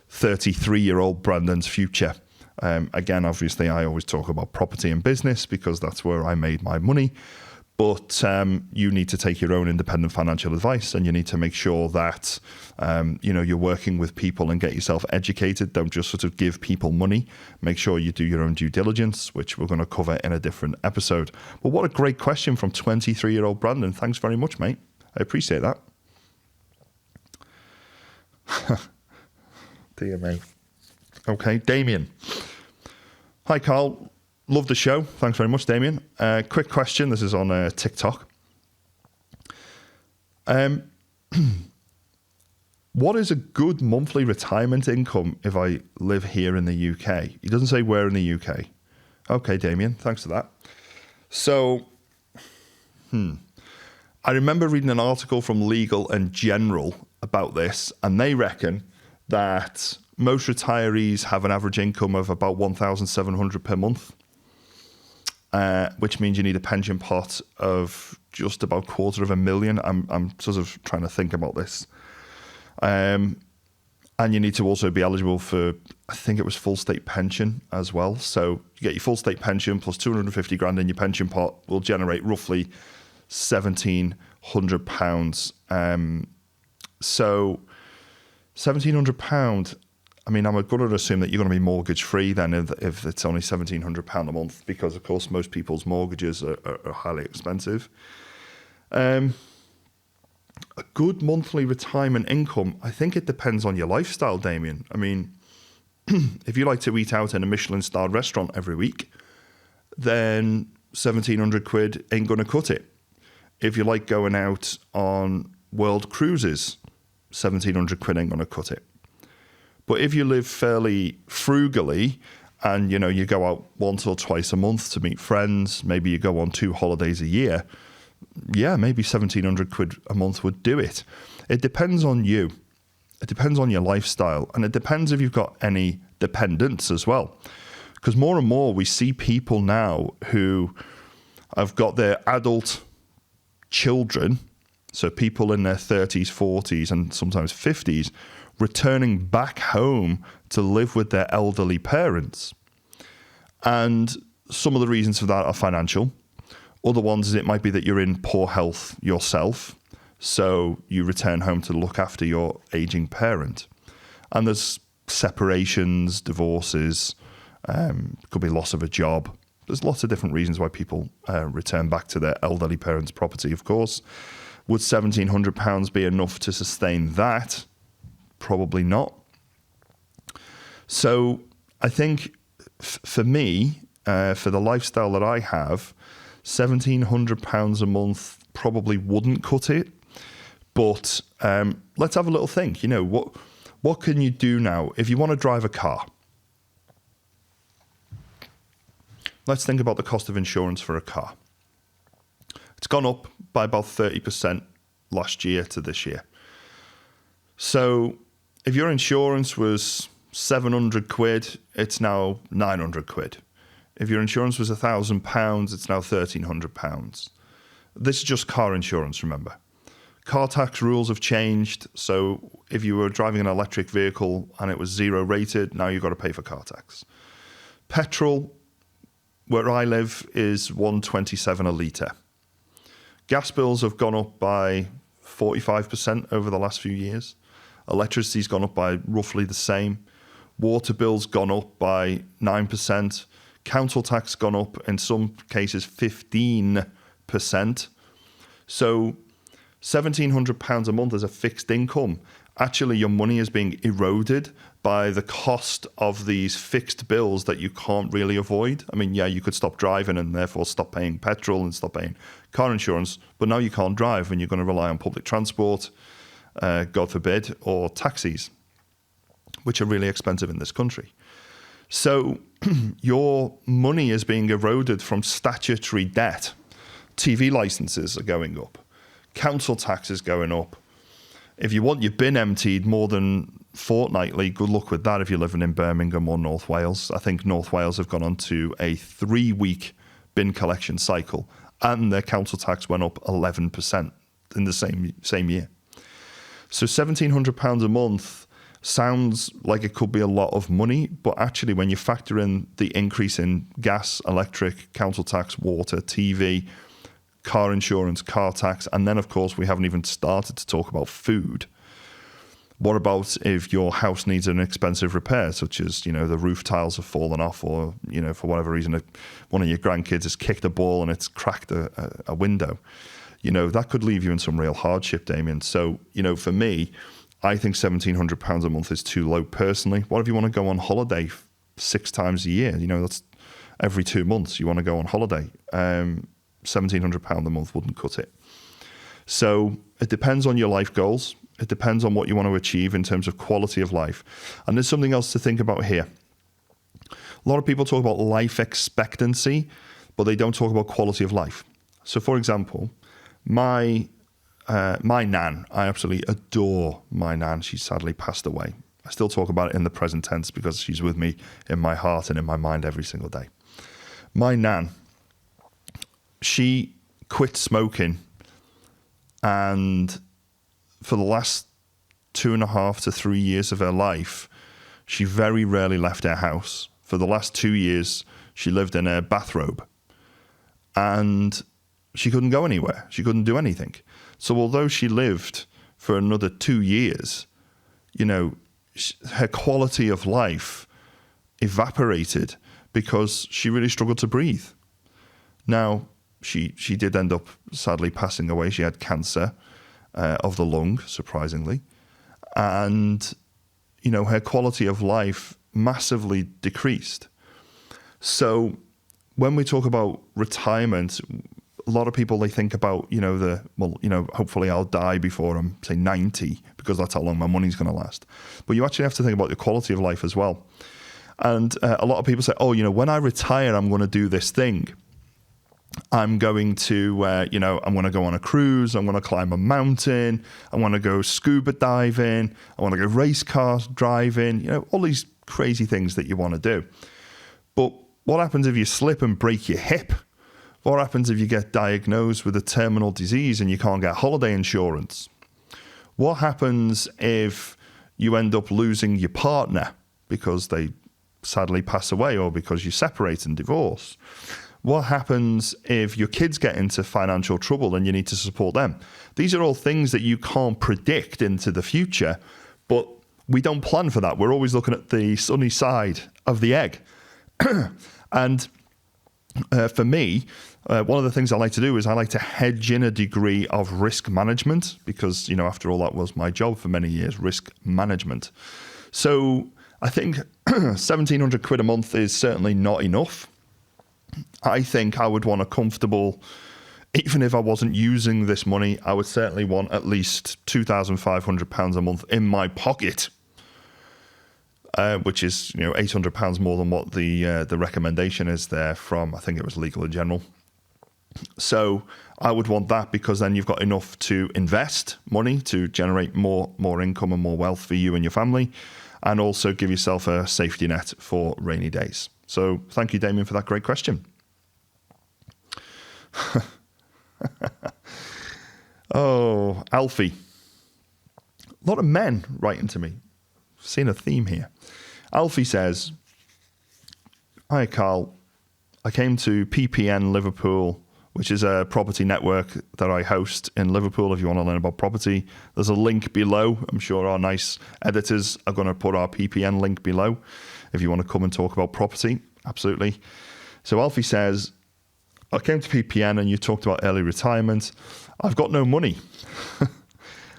33-year-old Brandon's future. Again, obviously, I always talk about property and business because that's where I made my money. But you need to take your own independent financial advice, and you need to make sure that you're working with people and get yourself educated. Don't just sort of give people money. Make sure you do your own due diligence, which we're going to cover in a different episode. But what a great question from 23-year-old Brandon. Thanks very much, mate. I appreciate that. Dear me. Okay, Damien. Hi, Carl. Love the show. Thanks very much, Damien. Quick question. This is on TikTok. What is a good monthly retirement income if I live here in the UK? He doesn't say where in the UK. Okay, Damien. Thanks for that. So, I remember reading an article from Legal and General about this, and they reckon that most retirees have an average income of about £1,700 per month. Which means you need a pension pot of just about $250,000. I'm sort of trying to think about this. And you need to also be eligible for, I think it was full state pension as well. So you get your full state pension plus 250 grand in your pension pot will generate roughly £1,700. So £1,700. I mean, I'm going to assume that you're going to be mortgage free then if it's only £1,700 a month, because of course most people's mortgages are highly expensive. A good monthly retirement income, I think it depends on your lifestyle, Damien. I mean, if you like to eat out in a Michelin-starred restaurant every week, then 1,700 quid ain't going to cut it. If you like going out on world cruises, 1,700 quid ain't going to cut it. But if you live fairly frugally and, you go out once or twice a month to meet friends, maybe you go on 2 holidays a year, yeah, maybe 1,700 quid a month would do it. It depends on you. It depends on your lifestyle. And it depends if you've got any dependents as well. Because more and more we see people now who have got their adult children, so people in their 30s, 40s, and sometimes 50s, returning back home to live with their elderly parents. And some of the reasons for that are financial. Other ones is it might be that you're in poor health yourself, so you return home to look after your aging parent. And there's separations, divorces, could be loss of a job. There's lots of different reasons why people return back to their elderly parents' property, of course. Would £1,700 be enough to sustain that? Probably not. So I think for me, for the lifestyle that I have, £1,700 a month probably wouldn't cut it. But let's have a little think. You know, what can you do now if you want to drive a car? Let's think about the cost of insurance for a car. It's gone up by about 30% last year to this year. So if your insurance was 700 quid, it's now 900 quid. If your insurance was £1,000, it's now £1,300. This is just car insurance, remember. Car tax rules have changed. So if you were driving an electric vehicle and it was 0 rated, now you've got to pay for car tax. Petrol, where I live, is £1.27 a litre. Gas bills have gone up by 45% over the last few years. Electricity's gone up by roughly the same. Water bills gone up by 9%. Council tax gone up, in some cases, 15%. So £1,700 a month as a fixed income. Actually, your money is being eroded by the cost of these fixed bills that you can't really avoid. I mean, yeah, you could stop driving and therefore stop paying petrol and stop paying car insurance, but now you can't drive and you're going to rely on public transport, God forbid, or taxis, which are really expensive in this country. So your money is being eroded from statutory debt. TV licenses are going up. Council tax is going up. If you want your bin emptied more than fortnightly, good luck with that if you're living in Birmingham or North Wales. I think North Wales have gone on to a 3-week bin collection cycle, and their council tax went up 11% in the same year. So £1,700 a month sounds like it could be a lot of money, but actually when you factor in the increase in gas, electric, council tax, water, TV, car insurance, car tax, and then of course we haven't even started to talk about food. What about if your house needs an expensive repair, such as, you know, the roof tiles have fallen off, or, you know, for whatever reason one of your grandkids has kicked a ball and it's cracked a window. You know, that could leave you in some real hardship, Damien. So, you know, for me, I think £1,700 a month is too low personally. What if you want to go on holiday 6 times a year? You know, that's every 2 months you want to go on holiday. £1,700 a month wouldn't cut it. So it depends on your life goals. It depends on what you want to achieve in terms of quality of life. And there's something else to think about here. A lot of people talk about life expectancy, but they don't talk about quality of life. So for example, my nan, I absolutely adore my nan. She sadly passed away. I still talk about it in the present tense because she's with me in my heart and in my mind every single day. My nan, she quit smoking, and for the last 2.5 to 3 years of her life, she very rarely left her house. For the last 2 years, she lived in a bathrobe, and she couldn't go anywhere. She couldn't do anything. So although she lived for another 2 years, you know, her quality of life evaporated because she really struggled to breathe. Now, she did end up sadly passing away. She had cancer of the lung, surprisingly. And, you know, her quality of life massively decreased. So when we talk about retirement, a lot of people, they think about, you know, hopefully I'll die before I'm, say, 90, because that's how long my money's going to last. But you actually have to think about the quality of life as well. And a lot of people say, oh, you know, when I retire, I'm going to do this thing. I'm going to, I'm going to go on a cruise. I'm going to climb a mountain. I want to go scuba diving. I want to go race car driving. You know, all these crazy things that you want to do. But what happens if you slip and break your hip? What happens if you get diagnosed with a terminal disease and you can't get holiday insurance? What happens if you end up losing your partner because they sadly pass away, or because you separate and divorce? What happens if your kids get into financial trouble and you need to support them? These are all things that you can't predict into the future, but we don't plan for that. We're always looking at the sunny side of the egg. And for me, one of the things I like to do is I like to hedge in a degree of risk management because, after all, that was my job for many years, risk management. So I think 1,700 quid a month is certainly not enough. I think I would want a comfortable, even if I wasn't using this money, I would certainly want at least £2,500 a month in my pocket. Which is, £800 more than what the recommendation is there from, I think it was Legal in General. So I would want that because then you've got enough to invest money to generate more income and more wealth for you and your family, and also give yourself a safety net for rainy days. So thank you, Damien, for that great question. Oh, Alfie. A lot of men writing to me. Seen a theme here. Alfie says, "Hi, Carl. I came to PPN Liverpool, which is a property network that I host in Liverpool. If you want to learn about property, there's a link below. I'm sure our nice editors are going to put our PPN link below if you want to come and talk about property. Absolutely." So Alfie says, "I came to PPN and you talked about early retirement. I've got no money.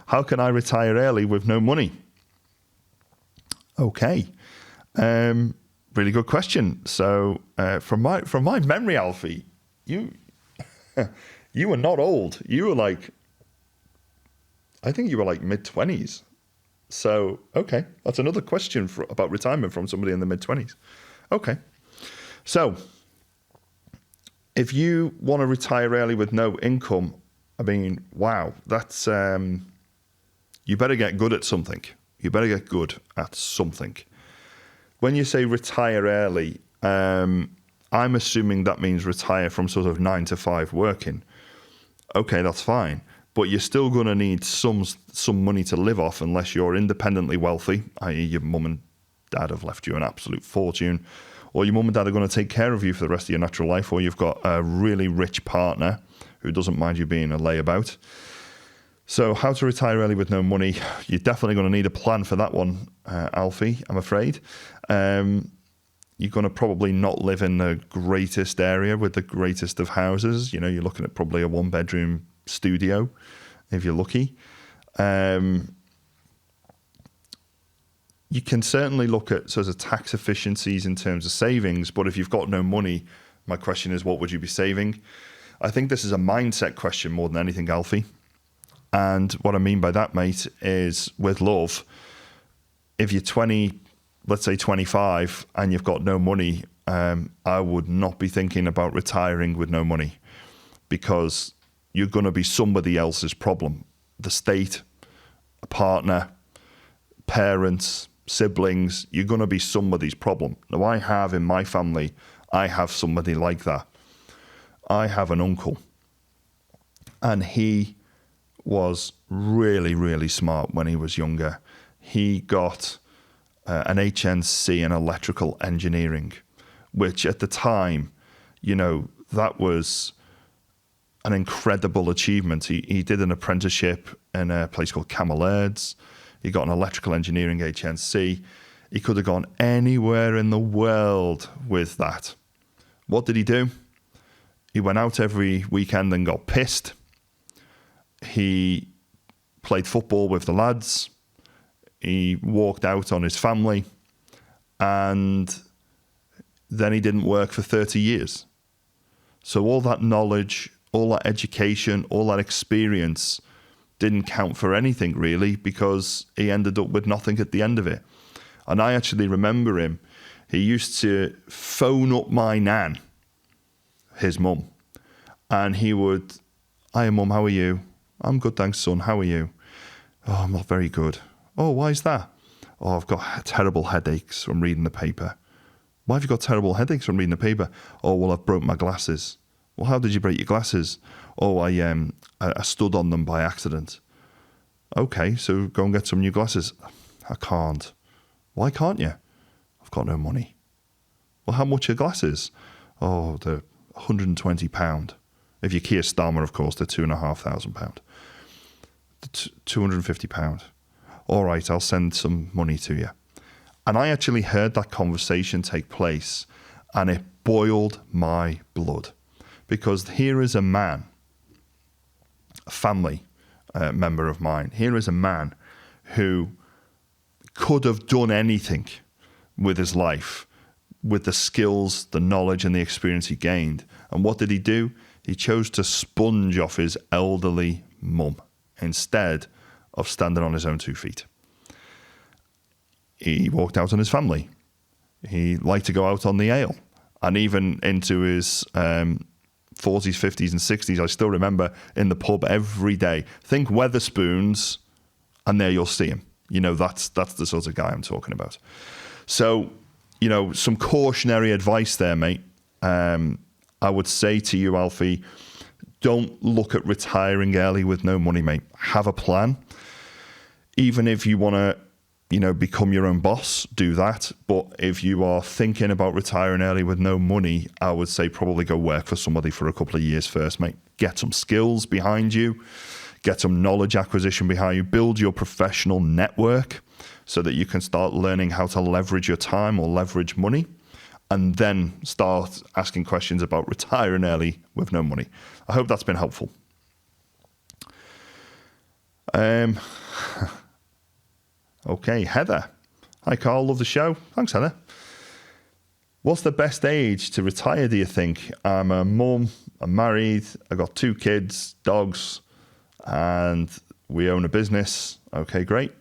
How can I retire early with no money?" Okay. Really good question. So from my memory, Alfie, you were not old. You were I think you were mid-20s. So, okay. That's another question about retirement from somebody in the mid-20s. Okay. So if you want to retire early with no income, I mean, wow, that's, you better get good at something. You better get good at something. When you say retire early, I'm assuming that means retire from sort of 9 to 5 working. Okay, that's fine. But you're still going to need some money to live off unless you're independently wealthy, i.e. your mum and dad have left you an absolute fortune, or your mum and dad are going to take care of you for the rest of your natural life, or you've got a really rich partner who doesn't mind you being a layabout. So how to retire early with no money? You're definitely going to need a plan for that one, Alfie, I'm afraid. You're going to probably not live in the greatest area with the greatest of houses. You're looking at probably a 1-bedroom studio, if you're lucky. You can certainly look at sort of tax efficiencies in terms of savings, but if you've got no money, my question is, what would you be saving? I think this is a mindset question more than anything, Alfie. And what I mean by that, mate, is with love, if you're 20, let's say 25, and you've got no money, I would not be thinking about retiring with no money, because you're going to be somebody else's problem. The state, a partner, parents, siblings, you're going to be somebody's problem. Now, I have in my family, I have somebody like that. I have an uncle, and he was really, really smart when he was younger. He got an HNC in electrical engineering, which at the time, that was an incredible achievement. He did an apprenticeship in a place called Camel. He got an electrical engineering HNC. He could have gone anywhere in the world with that. What did he do? He went out every weekend and got pissed. He played football with the lads. He walked out on his family. And then he didn't work for 30 years. So all that knowledge, all that education, all that experience didn't count for anything really, because he ended up with nothing at the end of it. And I actually remember him. He used to phone up my nan, his mum, and he would, "Hiya, Mum, how are you?" "I'm good, thanks, son. How are you?" "Oh, I'm not very good." "Oh, why is that?" "Oh, I've got terrible headaches from reading the paper." "Why have you got terrible headaches from reading the paper?" "Oh, well, I've broke my glasses." "Well, how did you break your glasses?" "Oh, I stood on them by accident." "Okay, so go and get some new glasses." "I can't." "Why can't you?" "I've got no money." "Well, how much are glasses?" "Oh, they're £120. If you're Keir Starmer, of course, they're £2,500. £250. All right, I'll send some money to you. And I actually heard that conversation take place, and it boiled my blood, because here is a man, a family member of mine. Here is a man who could have done anything with his life, with the skills, the knowledge, and the experience he gained. And what did he do? He chose to sponge off his elderly mum instead of standing on his own 2 feet. He walked out on his family. He liked to go out on the ale. And even into his 40s, 50s, and 60s, I still remember in the pub every day. Think Weatherspoons, and there you'll see him. You know, that's the sort of guy I'm talking about. So, you know, some cautionary advice there, mate. I would say to you, Alfie, don't look at retiring early with no money, mate. Have a plan. Even if you want to, you know, become your own boss, do that. But if you are thinking about retiring early with no money, I would say probably go work for somebody for a couple of years first, mate. Get some skills behind you. Get some knowledge acquisition behind you. Build your professional network so that you can start learning how to leverage your time or leverage money. And then start asking questions about retiring early with no money. I hope that's been helpful. Okay, Heather. Hi, Carl. Love the show. Thanks, Heather. What's the best age to retire, do you think? I'm a mum. I'm married. I've got 2 kids, dogs, and we own a business. Okay, great.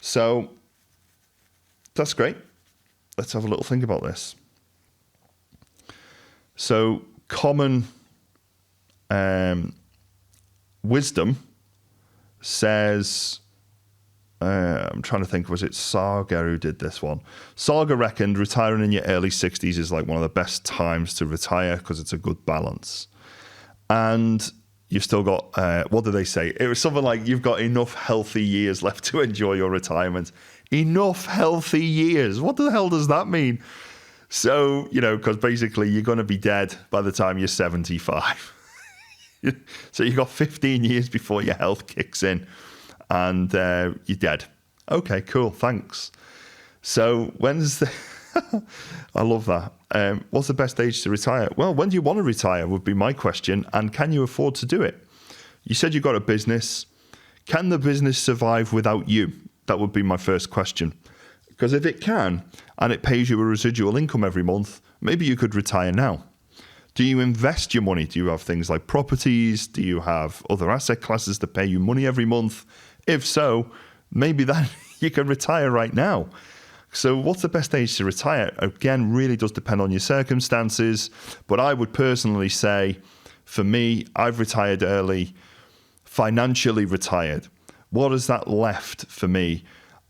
So that's great. Let's have a little think about this. So common wisdom says, I'm trying to think, was it Saga who did this one? Saga reckoned retiring in your early 60s is like one of the best times to retire because it's a good balance. And you've still got, what did they say? It was something like you've got enough healthy years left to enjoy your retirement. Enough healthy years. What the hell does that mean? So, you know, because basically you're going to be dead by the time you're 75. So you've got 15 years before your health kicks in and you're dead. Okay, cool. Thanks. So when's the... I love that. What's the best age to retire? Well, when do you want to retire would be my question. And can you afford to do it? You said you've got a business. Can the business survive without you? That would be my first question. Because if it can, and it pays you a residual income every month, maybe you could retire now. Do you invest your money? Do you have things like properties? Do you have other asset classes that pay you money every month? If so, maybe that you can retire right now. So what's the best age to retire? Again, really does depend on your circumstances. But I would personally say, for me, I've retired early, financially retired. What has that left for me?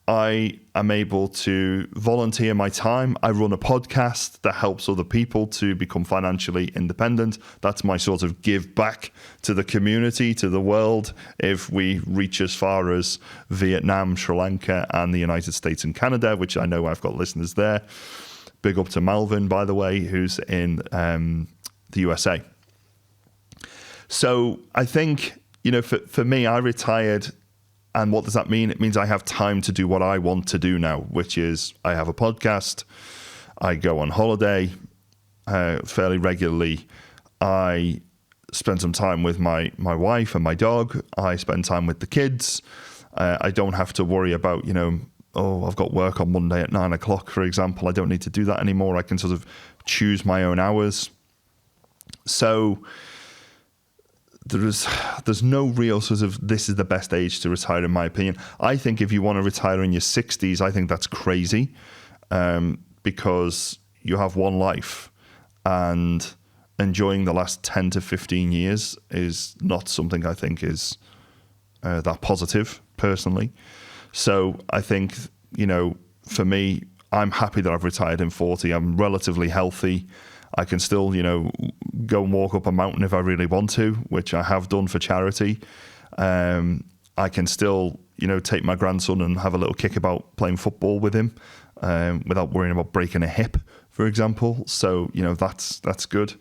I am able to volunteer my time. I run a podcast that helps other people to become financially independent. That's my sort of give back to the community, to the world, if we reach as far as Vietnam, Sri Lanka, and the United States and Canada, which I know I've got listeners there. Big up to Malvin, by the way, who's in the USA. So I think, you know, for me, I retired. And what does that mean? It means I have time to do what I want to do now, which is I have a podcast. I go on holiday fairly regularly. I spend some time with my wife and my dog. I spend time with the kids. I don't have to worry about, you know, oh, I've got work on Monday at 9 o'clock, for example. I don't need to do that anymore. I can sort of choose my own hours. So there's no real sort of this is the best age to retire, in my opinion. I think if you want to retire in your 60s, I think that's crazy because you have one life and enjoying the last 10 to 15 years is not something I think is that positive personally. So I think, you know, for me, I'm happy that I've retired in 40. I'm relatively healthy. I can still, you know, go and walk up a mountain if I really want to, which I have done for charity. I can still, you know, take my grandson and have a little kick about playing football with him without worrying about breaking a hip, for example. So, you know, that's good.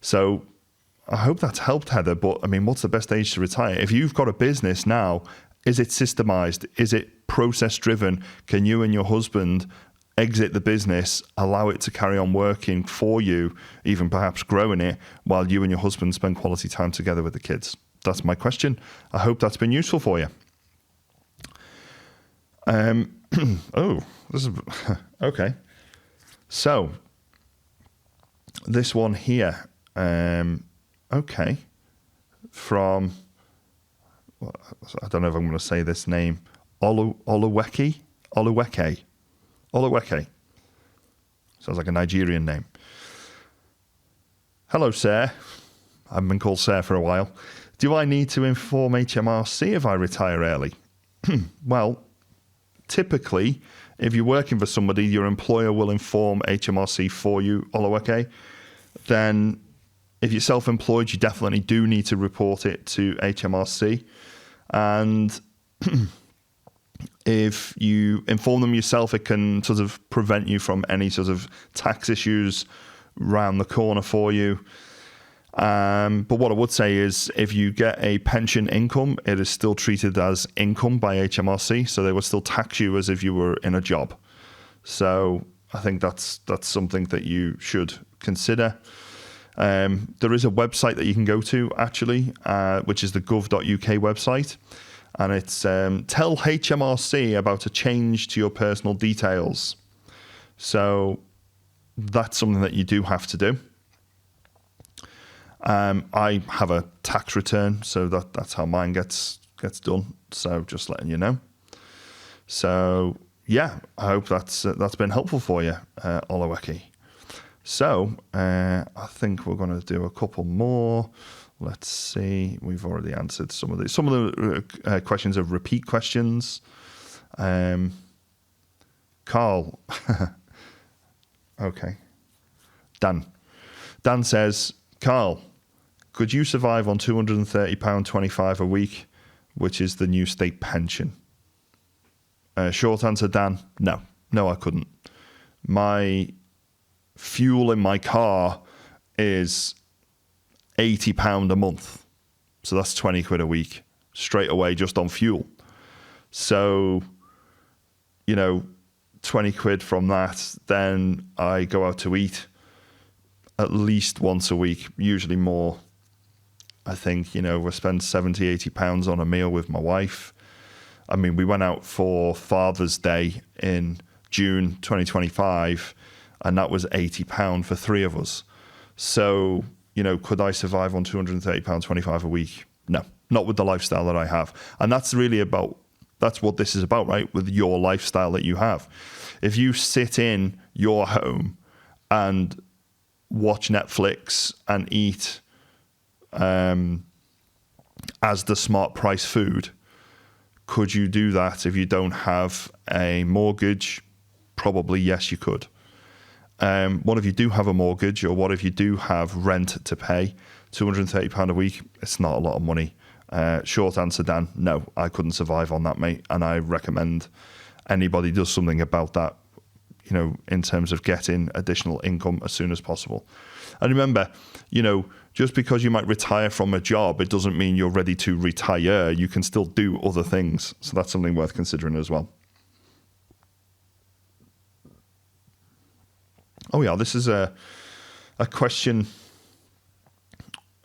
So I hope that's helped, Heather. But, I mean, what's the best age to retire? If you've got a business now, Is it systemized? Is it process driven? Can you and your husband exit the business, allow it to carry on working for you, even perhaps growing it, while you and your husband spend quality time together with the kids? That's my question. I hope that's been useful for you. Oh, this is okay. So this one here, okay, from, well, I don't know if I'm going to say this name, Oluweke. Sounds like a Nigerian name. Hello, sir. I haven't been called sir for a while. Do I need to inform HMRC if I retire early? Well, typically, if you're working for somebody, your employer will inform HMRC for you, Oluweke. Then if you're self-employed, you definitely do need to report it to HMRC. And if you inform them yourself, it can sort of prevent you from any sort of tax issues round the corner for you. But what I would say is if you get a pension income, it is still treated as income by HMRC. So they will still tax you as if you were in a job. So I think that's something that you should consider. There is a website that you can go to, actually, which is the gov.uk website. And it's tell HMRC about a change to your personal details. So that's something that you do have to do. I have a tax return, so that's how mine gets done. So just letting you know. So yeah, I hope that's been helpful for you, Oluweke. So I think we're going to do a couple more. Let's see. We've already answered some of these. Some of the questions are repeat questions. Carl. Okay. Dan says, Carl, could you survive on £230.25 a week, which is the new state pension? Short answer, Dan, no. No, I couldn't. My fuel in my car is £80 a month. So that's 20 quid a week straight away just on fuel. So, 20 quid from that, then I go out to eat at least once a week, usually more. I think, we spend 70, 80 pounds on a meal with my wife. I mean, we went out for Father's Day in June 2025, and that was £80 for three of us. So, could I survive on £230.25 a week? No, not with the lifestyle that I have. And that's what this is about, right? With your lifestyle that you have. If you sit in your home and watch Netflix and eat as the smart price food, could you do that if you don't have a mortgage? Probably yes, you could. What if you do have a mortgage, or what if you do have rent to pay? £230 a week, it's not a lot of money. Short answer, Dan, no, I couldn't survive on that, mate. And I recommend anybody does something about that, in terms of getting additional income as soon as possible. And remember, just because you might retire from a job, it doesn't mean you're ready to retire. You can still do other things. So that's something worth considering as well. Oh yeah, this is a question,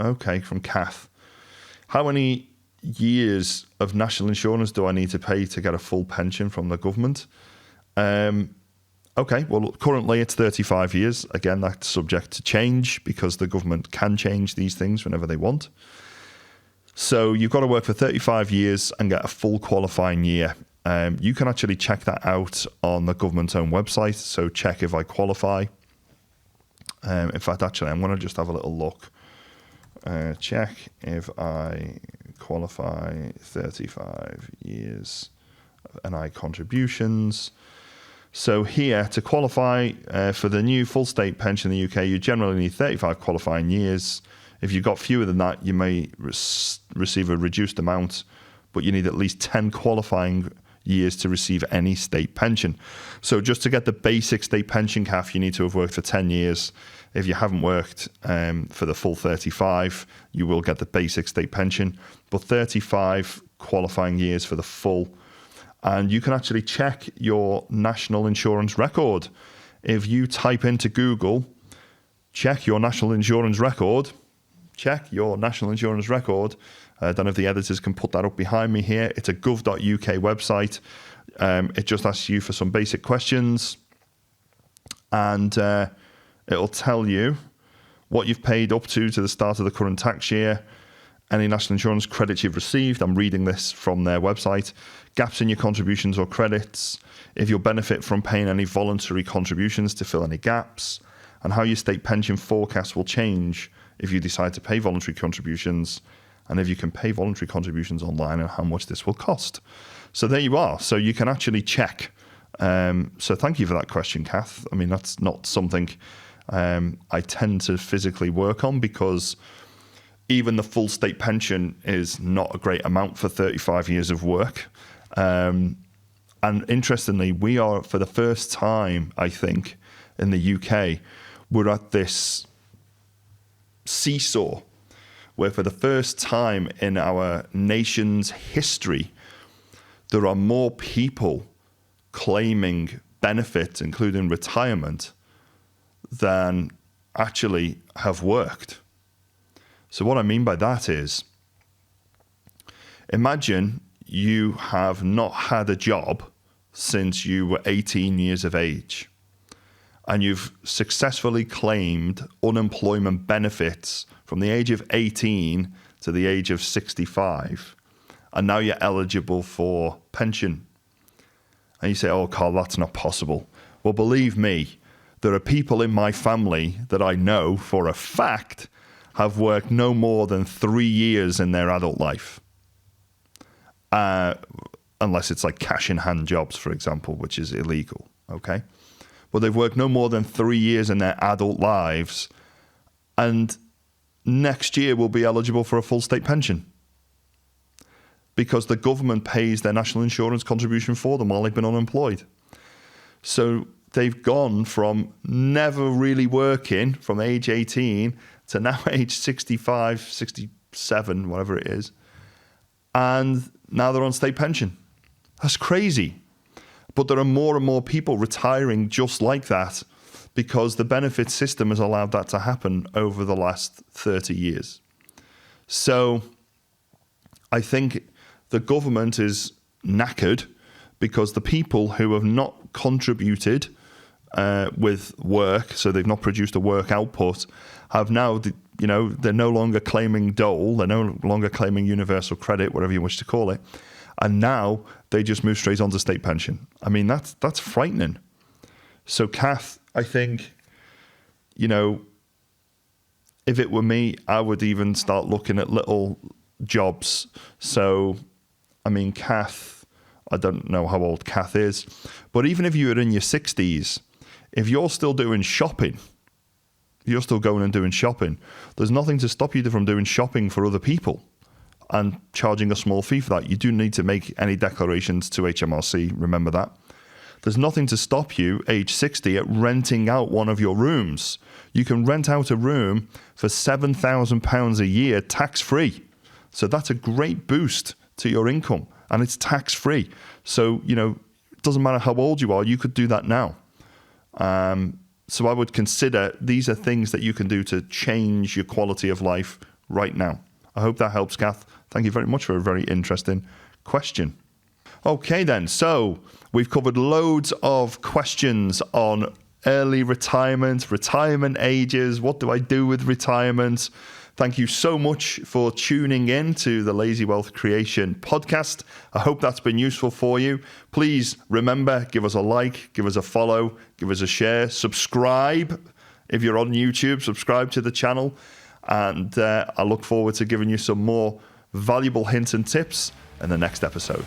okay, from Kath. How many years of national insurance do I need to pay to get a full pension from the government? Okay, well, currently it's 35 years. Again, that's subject to change because the government can change these things whenever they want. So you've got to work for 35 years and get a full qualifying year. You can actually check that out on the government's own website. So check if I qualify. In fact, actually, I'm going to just have a little look. Check if I qualify 35 years of NI contributions. So here, to qualify for the new full state pension in the UK, you generally need 35 qualifying years. If you've got fewer than that, you may receive a reduced amount, but you need at least 10 qualifying years to receive any state pension. So just to get the basic state pension CAF, you need to have worked for 10 years. If you haven't worked for the full 35, you will get the basic state pension. But 35 qualifying years for the full. And you can actually check your national insurance record. If you type into Google, check your national insurance record, I don't know if the editors can put that up behind me here. It's a gov.uk website. It just asks you for some basic questions, and it'll tell you what you've paid up to the start of the current tax year, any national insurance credits you've received. I'm reading this from their website. Gaps in your contributions or credits, if you'll benefit from paying any voluntary contributions to fill any gaps, and how your state pension forecast will change if you decide to pay voluntary contributions, and if you can pay voluntary contributions online, and how much this will cost. So there you are. So you can actually check. So thank you for that question, Kath. I mean, that's not something I tend to physically work on, because even the full state pension is not a great amount for 35 years of work. And interestingly, we are, for the first time, I think, in the UK, we're at this seesaw where for the first time in our nation's history, there are more people claiming benefits, including retirement, than actually have worked. So what I mean by that is, imagine you have not had a job since you were 18 years of age, and you've successfully claimed unemployment benefits from the age of 18 to the age of 65, and now you're eligible for pension. And you say, oh, Carl, that's not possible. Well, believe me, there are people in my family that I know for a fact have worked no more than 3 years in their adult life. Unless it's like cash in hand jobs, for example, which is illegal, okay? But they've worked no more than 3 years in their adult lives, and next year will be eligible for a full state pension, because the government pays their national insurance contribution for them while they've been unemployed. So they've gone from never really working from age 18 to now age 65, 67, whatever it is. And now they're on state pension. That's crazy. But there are more and more people retiring just like that, because the benefit system has allowed that to happen over the last 30 years. So I think the government is knackered, because the people who have not contributed with work, so they've not produced a work output, have now, they're no longer claiming dole, they're no longer claiming universal credit, whatever you wish to call it, and now they just move straight on to state pension. I mean, that's frightening. So, Kath, I think, if it were me, I would even start looking at little jobs. So, I mean, Kath, I don't know how old Kath is, but even if you're in your 60s, if you're still doing shopping, you're still going and doing shopping, there's nothing to stop you from doing shopping for other people and charging a small fee for that. You do need to make any declarations to HMRC, remember that. There's nothing to stop you, age 60, at renting out one of your rooms. You can rent out a room for £7,000 a year, tax-free. So that's a great boost to your income, and it's tax-free. So, it doesn't matter how old you are, you could do that now. So I would consider these are things that you can do to change your quality of life right now. I hope that helps, Kath. Thank you very much for a very interesting question. Okay then, so we've covered loads of questions on early retirement, retirement ages, what do I do with retirement? Thank you so much for tuning in to the Lazy Wealth Creation podcast. I hope that's been useful for you. Please remember, give us a like, give us a follow, give us a share, subscribe. If you're on YouTube, subscribe to the channel. And I look forward to giving you some more valuable hints and tips in the next episode.